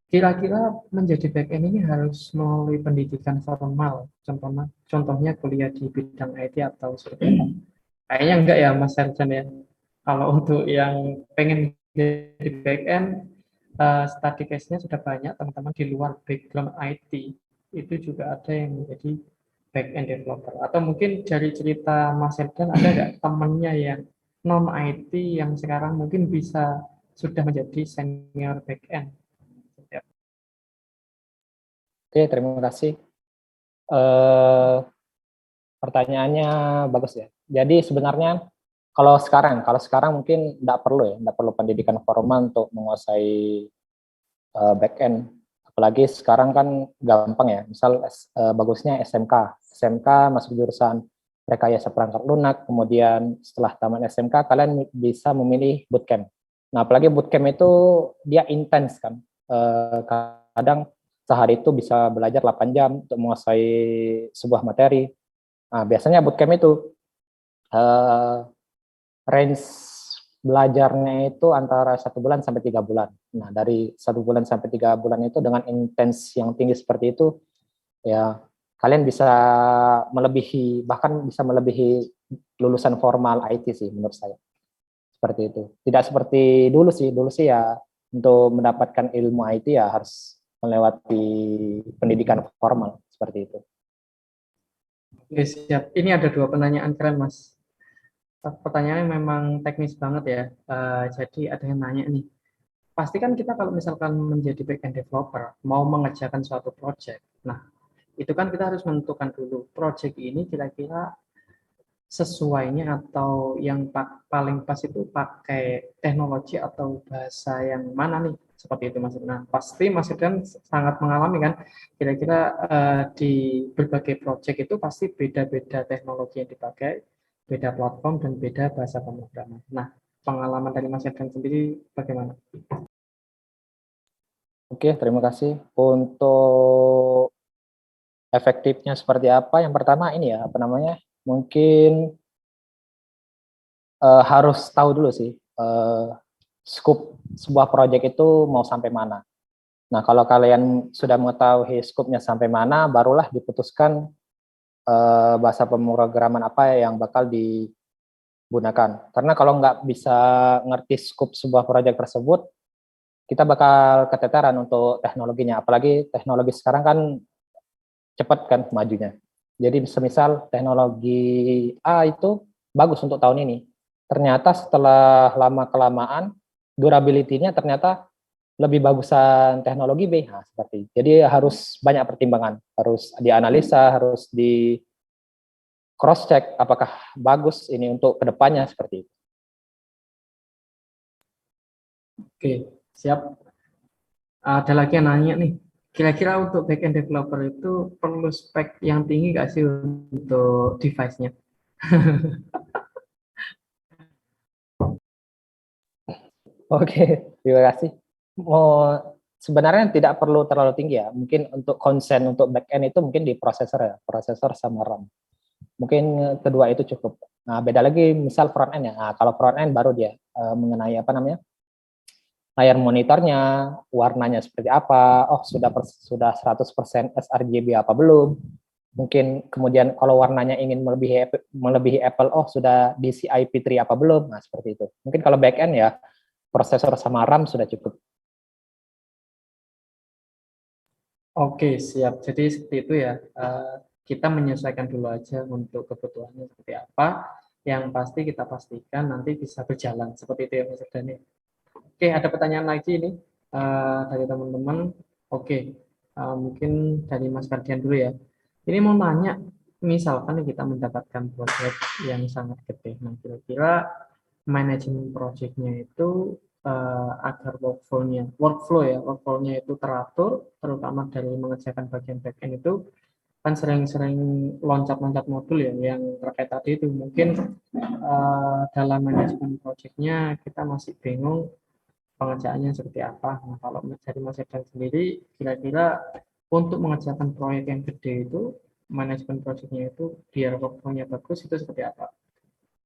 kira-kira menjadi backend ini harus melalui pendidikan formal, contohnya kuliah di bidang IT atau seperti apa? Kayaknya enggak ya Mas Serjan ya. Kalau untuk yang pengen jadi backend, study case-nya sudah banyak teman-teman di luar background IT. Itu juga ada yang menjadi backend developer. Atau mungkin dari cerita Mas Serjan ada nggak temannya yang non IT yang sekarang mungkin bisa sudah menjadi senior backend? Oke, terima kasih. Pertanyaannya bagus ya. Jadi sebenarnya kalau sekarang mungkin tidak perlu pendidikan formal untuk menguasai back-end. Apalagi sekarang kan gampang ya. Misal bagusnya SMK masuk jurusan rekayasa perangkat lunak, kemudian setelah tamat SMK kalian bisa memilih bootcamp. Nah, apalagi bootcamp itu dia intens kan. Kadang sehari itu bisa belajar 8 jam untuk menguasai sebuah materi. Nah, biasanya bootcamp itu range belajarnya itu antara 1 bulan sampai 3 bulan. Nah, dari 1 bulan sampai 3 bulan itu dengan intens yang tinggi seperti itu, ya kalian bisa bahkan bisa melebihi lulusan formal IT sih menurut saya. Seperti itu. Tidak seperti dulu sih ya untuk mendapatkan ilmu IT ya harus melewati pendidikan formal seperti itu. Oke, siap. Ini ada 2 pertanyaan keren, Mas. Pertanyaannya memang teknis banget ya. Jadi ada yang nanya nih, pasti kan kita kalau misalkan menjadi backend developer, mau mengerjakan suatu project, nah itu kan kita harus menentukan dulu project ini kira-kira sesuainya atau yang paling pas itu pakai teknologi atau bahasa yang mana nih, seperti itu Mas. Nah pasti Mas kan sangat mengalami kan, kira-kira di berbagai project itu pasti beda-beda teknologi yang dipakai, beda platform dan beda bahasa pemrograman. Nah pengalaman dari Mas Irfan sendiri bagaimana? Oke, terima kasih. Untuk efektifnya seperti apa? Yang pertama ini ya, apa namanya? Mungkin harus tahu dulu sih scope sebuah proyek itu mau sampai mana. Nah, kalau kalian sudah mengetahui scope-nya sampai mana, barulah diputuskan bahasa pemrograman apa yang bakal digunakan. Karena kalau nggak bisa ngerti scope sebuah proyek tersebut, kita bakal keteteran untuk teknologinya. Apalagi teknologi sekarang kan cepat kan majunya. Jadi semisal teknologi A itu bagus untuk tahun ini. Ternyata setelah lama-kelamaan, durability-nya ternyata lebih bagusan teknologi B. Nah, seperti itu. Jadi harus banyak pertimbangan. Harus dianalisa, harus di cross-check apakah bagus ini untuk kedepannya seperti itu. Oke, siap. Ada lagi yang nanya nih, kira-kira untuk backend developer itu perlu spek yang tinggi nggak sih untuk device-nya? Oke, terima kasih. Mau sebenarnya tidak perlu terlalu tinggi ya. Mungkin untuk konsen untuk backend itu mungkin di prosesor ya, prosesor sama RAM. Mungkin kedua itu cukup. Nah, beda lagi misal front end ya. Nah, kalau front end baru dia mengenai apa namanya? Layar monitornya, warnanya seperti apa, oh sudah 100% sRGB apa belum, mungkin kemudian kalau warnanya ingin melebihi Apple, oh sudah DCI-P3 apa belum, nah seperti itu. Mungkin kalau backend ya, prosesor sama RAM sudah cukup. Oke, siap. Jadi seperti itu ya. Kita menyesuaikan dulu aja untuk kebutuhannya seperti apa. Yang pasti kita pastikan nanti bisa berjalan seperti itu ya Mas Dani. Oke, ada pertanyaan lagi ini dari teman-teman. Oke, mungkin dari Mas Ferdian dulu ya. Ini mau nanya, misalkan nih kita mendapatkan proyek yang sangat gede. Nah, kira-kira manajemen proyeknya itu agar workflow-nya itu teratur, terutama dari mengerjakan bagian backend itu kan sering-sering loncat-loncat modul ya yang terkait tadi itu mungkin dalam manajemen proyeknya kita masih bingung pengerjaannya seperti apa. Nah, kalau dari Mas Edan sendiri, kira-kira untuk mengerjakan proyek yang gede itu, manajemen proyeknya itu biar workflow-nya bagus itu seperti apa?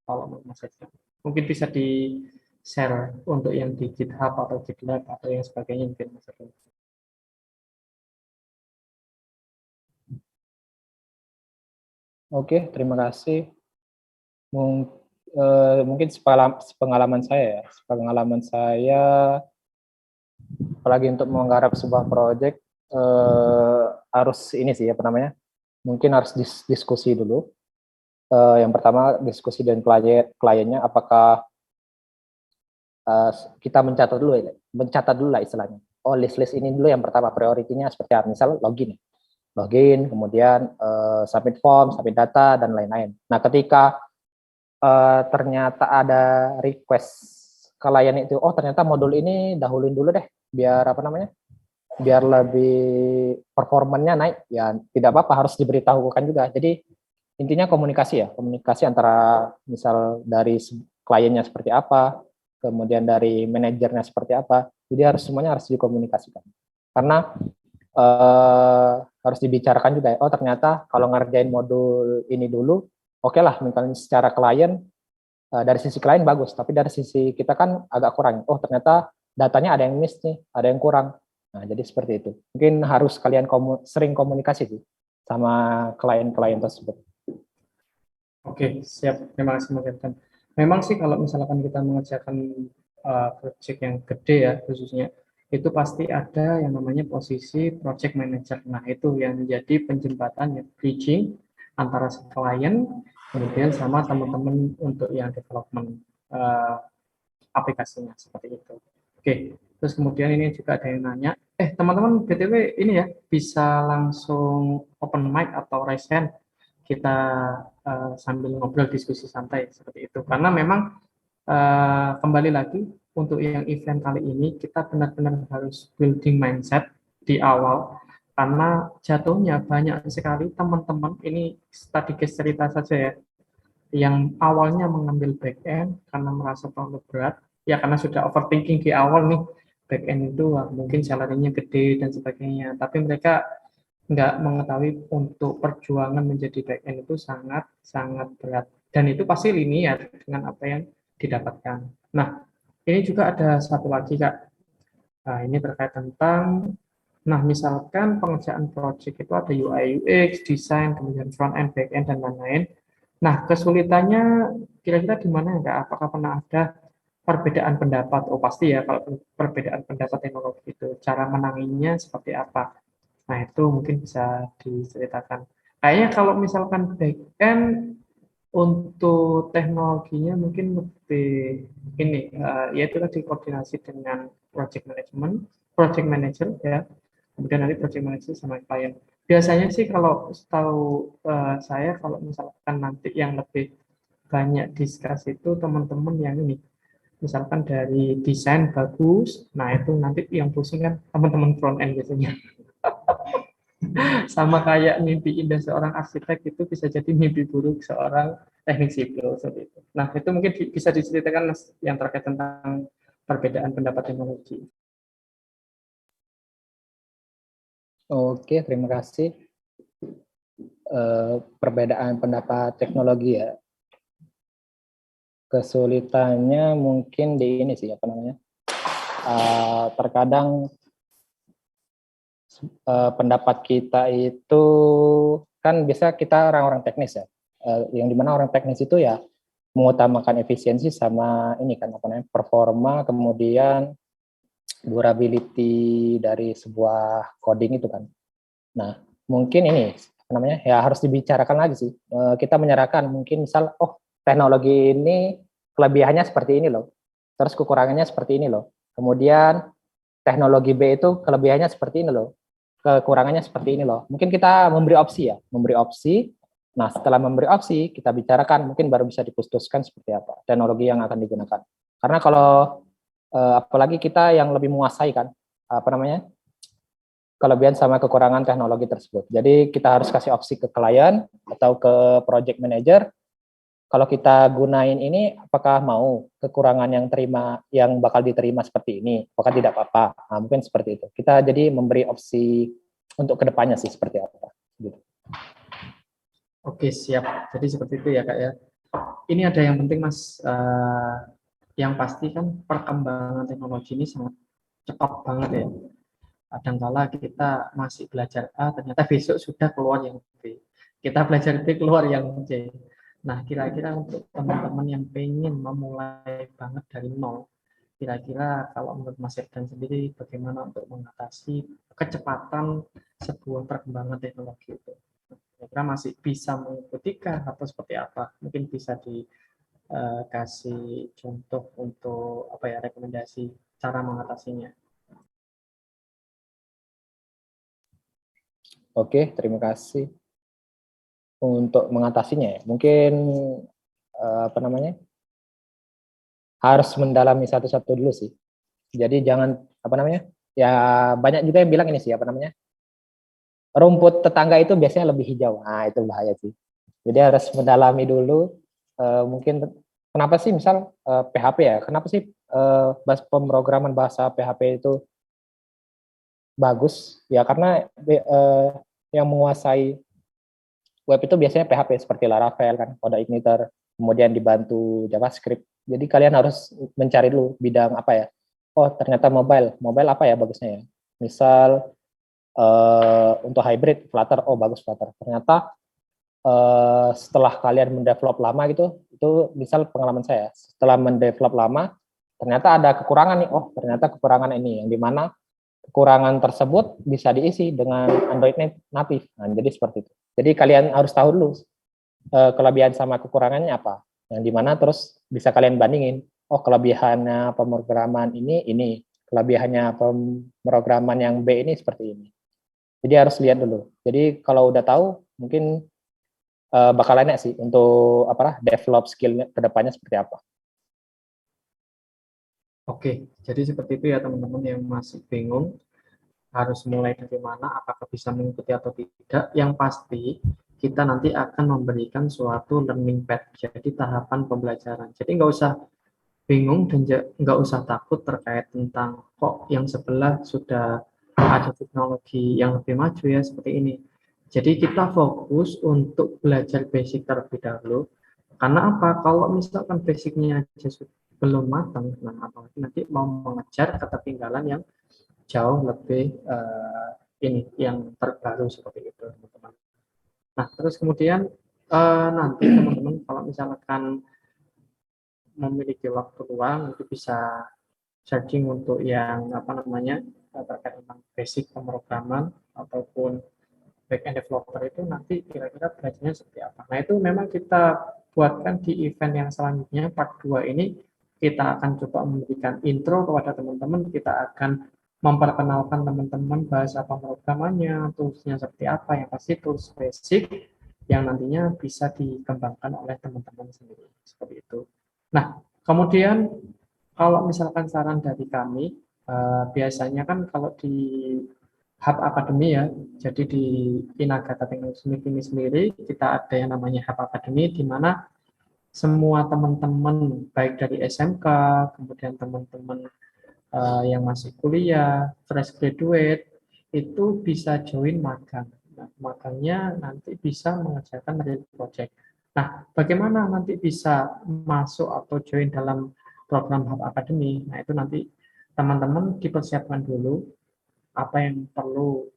Kalau menurut Mas Edan. Mungkin bisa di-share untuk yang di GitHub atau GitLab atau yang sebagainya mungkin Mas Edan. Oke, terima kasih. Mungkin pengalaman saya, apalagi untuk menggarap sebuah proyek, harus ini sih apa namanya, mungkin harus diskusi dulu. Yang pertama diskusi dengan kliennya, apakah kita mencatat dulu lah istilahnya. Oh, list ini dulu yang pertama, prioritinya seperti apa? Misal login, kemudian submit form, submit data dan lain-lain. Nah, ketika ternyata ada request klien itu, oh ternyata modul ini dahuluin dulu deh, biar apa namanya, biar lebih performanya naik, ya tidak apa-apa, harus diberitahukan juga. Jadi intinya komunikasi ya, komunikasi antara misal dari kliennya seperti apa, kemudian dari manajernya seperti apa, jadi semuanya harus dikomunikasikan. Karena harus dibicarakan juga, oh ternyata kalau ngerjain modul ini dulu, oke lah, misalnya secara klien, dari sisi klien bagus, tapi dari sisi kita kan agak kurang. Oh ternyata datanya ada yang miss nih, ada yang kurang. Nah jadi seperti itu. Mungkin harus kalian sering komunikasi sih sama klien-klien tersebut. Oke, siap. Terima kasih Mas Edan. Memang sih kalau misalkan kita mengerjakan project yang gede ya khususnya, itu pasti ada yang namanya posisi project manager. Nah, itu yang menjadi penjembatan ya, bridging antara si klien kemudian sama teman-teman untuk yang development aplikasinya seperti itu. Oke, Terus kemudian ini juga ada yang nanya, teman-teman BTW ini ya bisa langsung open mic atau raise hand, kita sambil ngobrol diskusi santai seperti itu. Karena memang kembali lagi untuk yang event kali ini kita benar-benar harus building mindset di awal karena jatuhnya banyak sekali teman-teman ini tadi guys cerita saja ya yang awalnya mengambil back end karena merasa terlalu berat ya karena sudah overthinking di awal nih back end itu mungkin salarinya gede dan sebagainya tapi mereka nggak mengetahui untuk perjuangan menjadi back end itu sangat sangat berat dan itu pasti linear dengan apa yang didapatkan. Nah, ini juga ada satu lagi Kak. Nah, ini terkait tentang nah misalkan pengerjaan project itu ada UI UX, desain, kemudian front end, back end dan lain-lain. Nah, kesulitannya kira-kira di mana ya Kak? Apakah pernah ada perbedaan pendapat? Oh, pasti ya kalau perbedaan pendapat teknologi itu cara menanginya seperti apa? Nah, itu mungkin bisa diceritakan. Kayaknya kalau misalkan back end untuk teknologinya mungkin lebih ini, yaitu tadi koordinasi dengan project management, project manager ya, kemudian nanti project manager sama klien. Biasanya sih kalau setahu saya kalau misalkan nanti yang lebih banyak diskus itu teman-teman yang ini, misalkan dari desain bagus, nah itu nanti yang pusing kan teman-teman front end biasanya. Sama kayak mimpi indah seorang arsitek itu bisa jadi mimpi buruk seorang teknik sipil seperti itu. Nah, itu mungkin bisa diceritakan Mas yang terkait tentang perbedaan pendapat teknologi. Oke, terima kasih. Perbedaan pendapat teknologi ya. Kesulitannya mungkin di ini sih apa namanya? Terkadang pendapat kita itu kan biasa kita orang-orang teknis ya. Yang dimana orang teknis itu ya mengutamakan efisiensi sama ini kan apa namanya performa kemudian durability dari sebuah coding itu kan. Nah, mungkin ini apa namanya ya harus dibicarakan lagi sih. Kita menyerahkan mungkin misal teknologi ini kelebihannya seperti ini loh. Terus kekurangannya seperti ini loh. Kemudian teknologi B itu kelebihannya seperti ini loh. Kekurangannya seperti ini loh. Mungkin kita memberi opsi ya, memberi opsi. Nah, setelah memberi opsi, kita bicarakan mungkin baru bisa diputuskan seperti apa teknologi yang akan digunakan. Karena kalau apalagi kita yang lebih menguasai kan apa namanya kelebihan sama kekurangan teknologi tersebut. Jadi kita harus kasih opsi ke klien atau ke project manager. Kalau kita gunain ini, apakah mau kekurangan yang bakal diterima seperti ini? Apakah tidak apa-apa? Nah, mungkin seperti itu. Kita jadi memberi opsi untuk kedepannya sih seperti apa. Gitu. Oke, siap. Jadi seperti itu ya Kak ya. Ini ada yang penting Mas, yang pasti kan perkembangan teknologi ini sangat cepat banget ya. Kadangkala kita masih belajar A, ternyata besok sudah keluar yang B. Kita belajar B, keluar yang C. Nah, kira-kira untuk teman-teman yang pengen memulai banget dari nol, kira-kira kalau menurut Mas Erdan sendiri, bagaimana untuk mengatasi kecepatan sebuah perkembangan teknologi itu? Kira-kira masih bisa mengikuti kah atau seperti apa? Mungkin bisa dikasih contoh untuk apa ya rekomendasi cara mengatasinya. Oke, terima kasih. Untuk mengatasinya ya, mungkin apa namanya harus mendalami satu-satu dulu sih. Jadi jangan apa namanya ya banyak juga yang bilang ini sih apa namanya rumput tetangga itu biasanya lebih hijau. Nah itu bahaya sih. Jadi harus mendalami dulu. Mungkin kenapa sih misal PHP ya? Kenapa sih pemrograman bahasa PHP itu bagus? Ya karena yang menguasai web itu biasanya PHP seperti Laravel kan, kode igniter, kemudian dibantu JavaScript. Jadi kalian harus mencari dulu bidang apa ya. Oh ternyata mobile apa ya bagusnya ya. Misal untuk hybrid Flutter, oh bagus Flutter. Ternyata setelah kalian mendevelop lama gitu, itu misal pengalaman saya, setelah mendevelop lama, ternyata ada kekurangan nih. Oh ternyata kekurangan ini yang dimana kekurangan tersebut bisa diisi dengan Android native. Nah, jadi seperti itu. Jadi kalian harus tahu dulu kelebihan sama kekurangannya apa. Yang dimana terus bisa kalian bandingin. Oh kelebihannya pemrograman ini, kelebihannya pemrograman yang B ini seperti ini. Jadi harus lihat dulu. Jadi kalau udah tahu, mungkin bakal enak sih untuk develop skill kedepannya seperti apa. Oke, jadi seperti itu ya teman-teman yang masih bingung harus mulai dari mana, apakah bisa mengikuti atau tidak. Yang pasti kita nanti akan memberikan suatu learning path, jadi tahapan pembelajaran. Jadi nggak usah bingung dan nggak usah takut terkait tentang kok yang sebelah sudah ada teknologi yang lebih maju ya seperti ini. Jadi kita fokus untuk belajar basic terlebih dahulu. Karena apa? Kalau misalkan basicnya aja belum matang, nah apalagi nanti mau mengejar ketertinggalan yang jauh lebih ini yang terbaru seperti itu, teman-teman. Nah, terus kemudian nanti teman-teman kalau misalkan memiliki waktu luang itu bisa searching untuk yang terkait tentang basic pemrograman ataupun backend developer itu nanti kira-kira belajarnya seperti apa. Nah, itu memang kita buatkan di event yang selanjutnya part 2 ini kita akan coba memberikan intro kepada teman-teman, kita akan memperkenalkan teman-teman bahasa pemrogramannya, toolsnya seperti apa, yang pasti tools basic yang nantinya bisa dikembangkan oleh teman-teman sendiri seperti itu. Nah, kemudian kalau misalkan saran dari kami, biasanya kan kalau di Hub Academy ya, jadi di Inagata Teknologi ini sendiri kita ada yang namanya Hub Academy, di mana semua teman-teman baik dari SMK, kemudian teman-teman yang masih kuliah, fresh graduate, itu bisa join magang. Nah, magangnya nanti bisa mengerjakan real project. Nah, bagaimana nanti bisa masuk atau join dalam program Hub Academy? Nah, itu nanti teman-teman dipersiapkan dulu apa yang perlu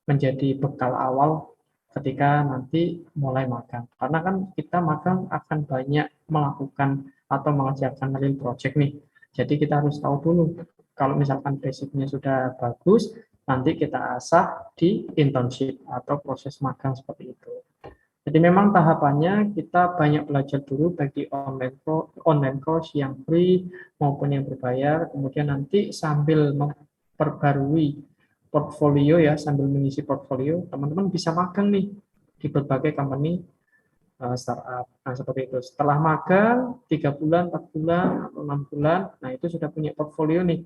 menjadi bekal awal ketika nanti mulai magang. Karena kan kita magang akan banyak melakukan atau mengerjakan real project nih. Jadi kita harus tahu dulu, kalau misalkan basicnya sudah bagus, nanti kita asah di internship atau proses magang seperti itu. Jadi memang tahapannya kita banyak belajar dulu baik di online course yang free maupun yang berbayar. Kemudian nanti sambil memperbarui portfolio ya, sambil mengisi portfolio, teman-teman bisa magang nih di berbagai company startup. Nah, seperti itu. Setelah magang 3 bulan, 4 bulan, atau 6 bulan, nah itu sudah punya portfolio nih.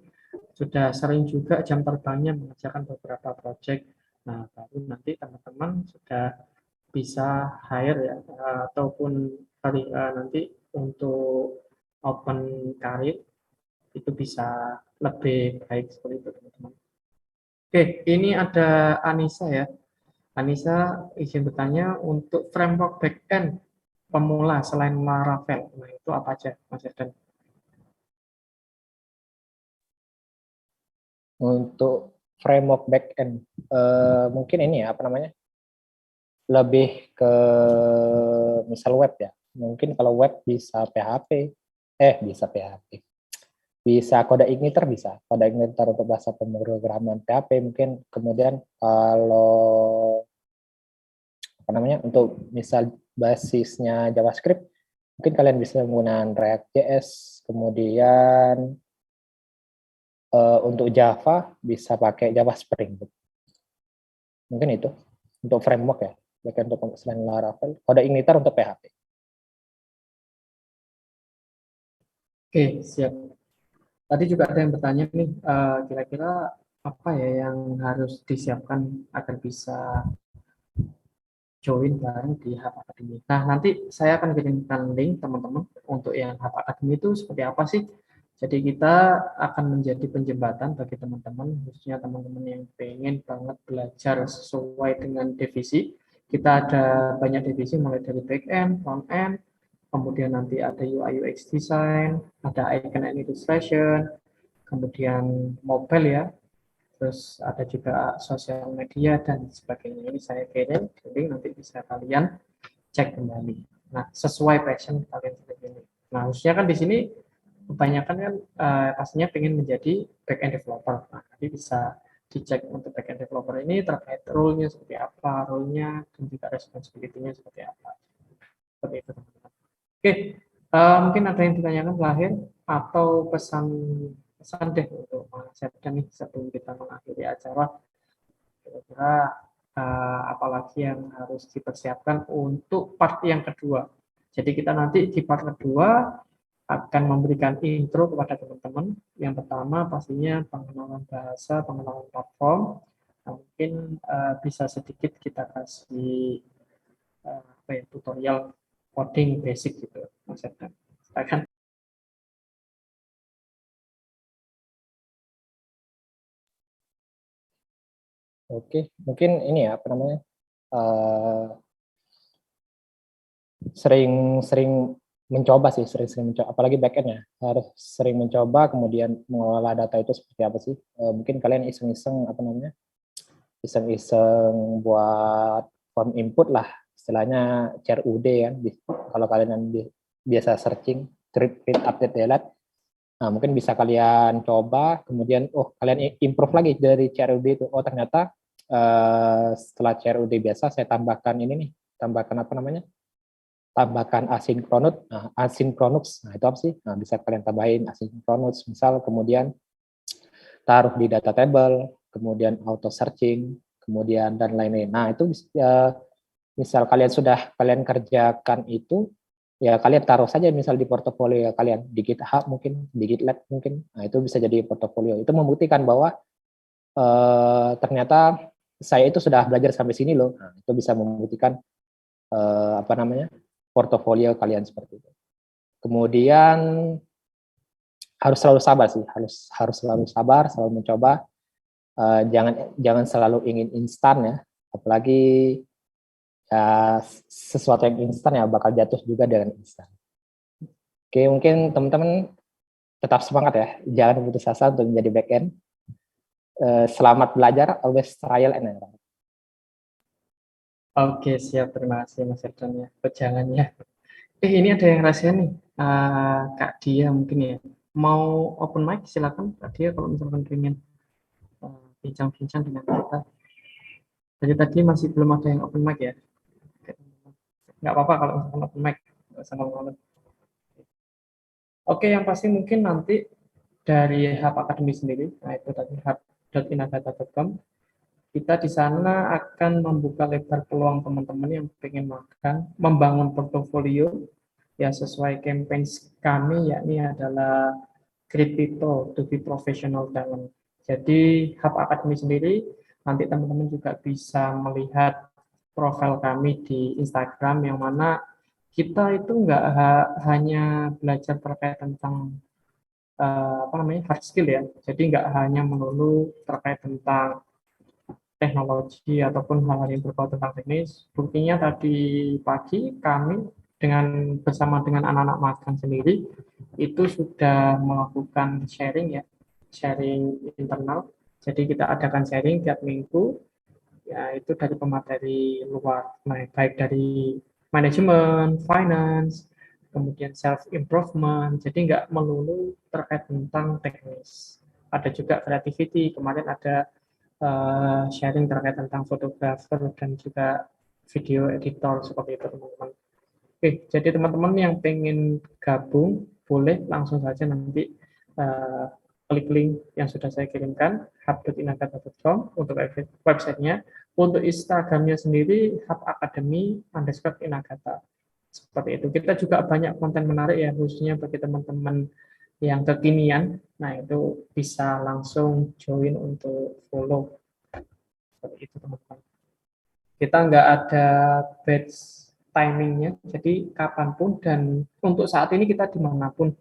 Sudah sering juga jam terbangnya mengerjakan beberapa project. Nah, baru nanti teman-teman sudah bisa hire ya, ataupun nanti untuk open karir itu bisa lebih baik seperti itu teman-teman. Oke, ini ada Anissa ya. Anissa izin bertanya untuk framework backend pemula selain Laravel, nah itu apa aja Mas Erdan? Untuk framework backend, mungkin ini ya lebih ke misal web ya. Mungkin kalau web bisa PHP, bisa PHP, bisa kode igniter, bisa kode igniter untuk bahasa pemrograman PHP. Mungkin kemudian kalau untuk misal basisnya JavaScript, mungkin kalian bisa menggunakan React.js. Kemudian untuk Java bisa pakai Java Spring Boot. Mungkin itu untuk framework ya, bagian untuk selain Laravel. Kode igniter untuk PHP. Oke, siap. Tadi juga ada yang bertanya nih, kira-kira apa ya yang harus disiapkan agar bisa join bareng di Hub Academy. Nah, nanti saya akan kirimkan link teman-teman untuk yang Hub Academy itu seperti apa sih. Jadi kita akan menjadi penjembatan bagi teman-teman, khususnya teman-teman yang pengen banget belajar sesuai dengan divisi. Kita ada banyak divisi mulai dari back-end, front-end, kemudian nanti ada UI UX design, ada icon and illustration, kemudian mobile ya, terus ada juga sosial media dan sebagainya. Ini saya kirim link, nanti bisa kalian cek kembali. Nah, sesuai passion kalian sendiri. Nah, khususnya kan di sini kebanyakan kan pastinya ingin menjadi backend developer. Nah, nanti bisa dicek untuk backend developer ini terkait role-nya seperti apa, role-nya dan juga responsibility-nya seperti apa. Seperti itu, teman-teman. Oke, mungkin ada yang ditanyakan terakhir atau pesan pesan deh untuk Mas Septian nih sebelum kita mengakhiri acara. Kira-kira apalagi yang harus dipersiapkan untuk part yang kedua. Jadi kita nanti di part kedua akan memberikan intro kepada teman-teman. Yang pertama pastinya pengenalan bahasa, pengenalan platform. Nah, mungkin bisa sedikit kita kasih tutorial coding basic gitu, Mas Septian. Silakan. Oke, mungkin ini ya apa namanya, sering-sering mencoba sih, sering-sering mencoba, apalagi backend ya, harus sering mencoba, kemudian mengelola data itu seperti apa sih. Mungkin kalian iseng-iseng apa namanya, iseng-iseng buat form input lah, istilahnya CRUD kan, kalau kalian biasa searching create update delete. Nah, mungkin bisa kalian coba, kemudian kalian improve lagi dari CRUD itu. Oh, ternyata setelah CRUD biasa saya tambahkan ini nih, tambahkan apa namanya? Tambahkan asynchronous. Nah, asynchronous. Nah, itu apa sih? Nah, bisa kalian tambahin asynchronous, misal kemudian taruh di data table, kemudian auto searching, kemudian dan lain-lain. Nah, itu misal kalian kerjakan itu, ya kalian taruh saja misal di portofolio kalian, di GitHub mungkin, di GitLab mungkin. Nah, itu bisa jadi portofolio. Itu membuktikan bahwa ternyata saya itu sudah belajar sampai sini loh. Nah, itu bisa membuktikan apa namanya, portofolio kalian seperti itu. Kemudian harus selalu sabar sih, harus selalu sabar, selalu mencoba. Jangan selalu ingin instan ya, apalagi ya sesuatu yang instan ya bakal jatuh juga dengan instan. Oke, mungkin teman-teman tetap semangat ya, jangan putus asa untuk menjadi backend. Selamat belajar, always trial and error. Oke, siap. Terima kasih Mas Septian ya pejangannya. Ini ada yang rahasia nih, Kak Dia mungkin ya. Mau open mic silakan Kak Dia kalau misalkan pengen bincang-bincang dengan kita. Jadi tadi masih belum ada yang open mic ya. Nggak apa-apa kalau misalkan open mic, nggak usah malu-malu. Oke, yang pasti mungkin nanti dari Hub Academy sendiri, nah itu tadi hub.inagata.com, kita di sana akan membuka lebar peluang teman-teman yang pengen magang, membangun portofolio ya sesuai campaign kami, yakni adalah Create People to be Professional Talent. Jadi Hub Academy sendiri nanti teman-teman juga bisa melihat profil kami di Instagram yang mana kita itu nggak hanya belajar terkait tentang hard skill ya. Jadi nggak hanya melulu terkait tentang teknologi ataupun hal-hal yang berbau tentang teknis. Buktinya tadi pagi kami bersama dengan anak-anak magang sendiri itu sudah melakukan sharing ya, sharing internal. Jadi kita adakan sharing tiap minggu, ya itu dari pemateri luar, baik dari manajemen, finance, kemudian self improvement. Jadi nggak melulu terkait tentang teknis. Ada juga creativity. Kemarin ada sharing terkait tentang fotografer dan juga video editor seperti itu teman-teman. Oke, jadi teman-teman yang pengen gabung boleh langsung saja nanti klik link yang sudah saya kirimkan hub.inagata.com untuk websitenya. Untuk Instagramnya sendiri hub_academy_inagata. Seperti itu. Kita juga banyak konten menarik ya, khususnya bagi teman-teman yang kekinian. Nah, itu bisa langsung join untuk follow. Seperti itu teman-teman. Kita nggak ada batch timingnya, jadi kapanpun dan untuk saat ini kita dimanapun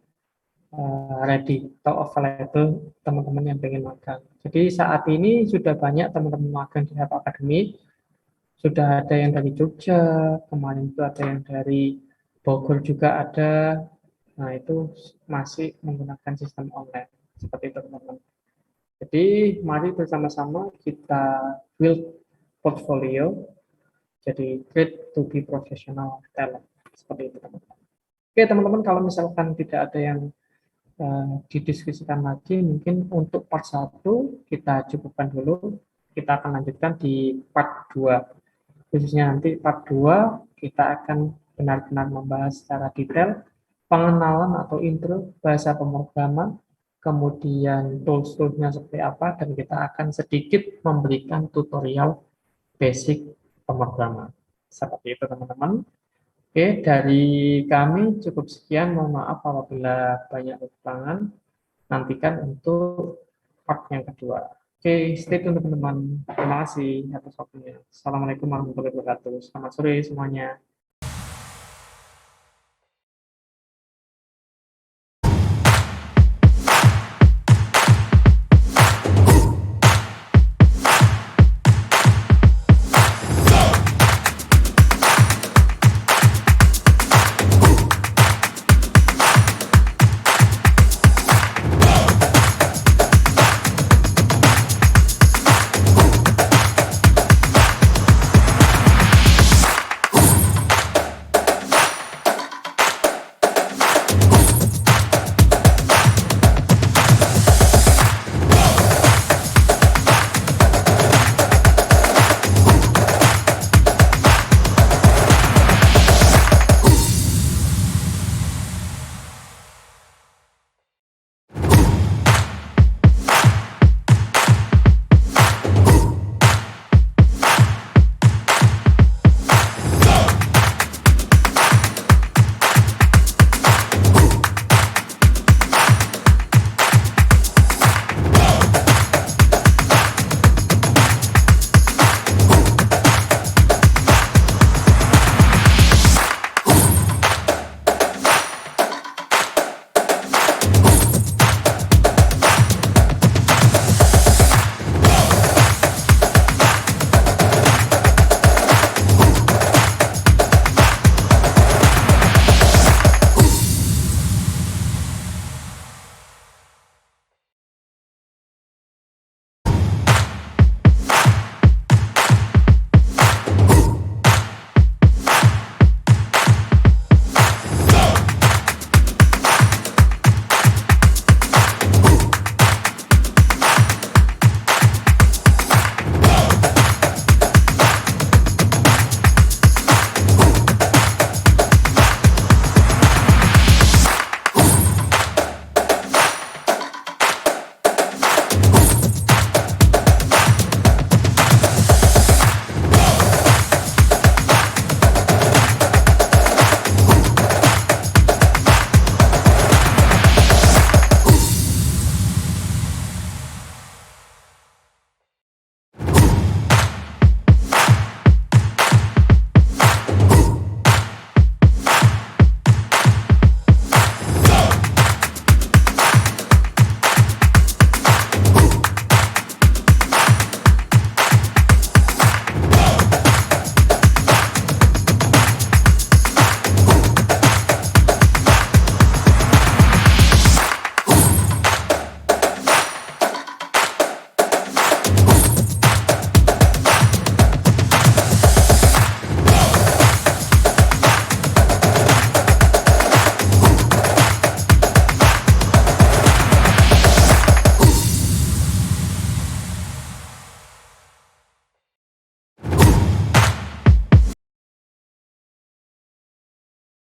ready atau available teman-teman yang pengen magang. Jadi saat ini sudah banyak teman-teman magang di Hub Academy, sudah ada yang dari Jogja, kemarin itu ada yang dari Bogor juga ada. Nah itu masih menggunakan sistem online seperti itu teman-teman. Jadi mari bersama-sama kita build portfolio, jadi create to be professional talent seperti itu teman-teman. Oke teman-teman, kalau misalkan tidak ada yang didiskusikan lagi, mungkin untuk part 1 kita cukupkan dulu, kita akan lanjutkan di part 2. Khususnya nanti part 2 kita akan benar-benar membahas secara detail pengenalan atau intro bahasa pemrograman, kemudian tools-toolsnya seperti apa, dan kita akan sedikit memberikan tutorial basic pemrograman. Seperti itu teman-teman. Oke, dari kami cukup sekian. Mohon maaf apabila banyak kekurangan. Nantikan untuk part yang kedua. Oke, stay tune teman-teman. Terima kasih atas waktunya. Assalamualaikum warahmatullahi wabarakatuh. Selamat sore semuanya.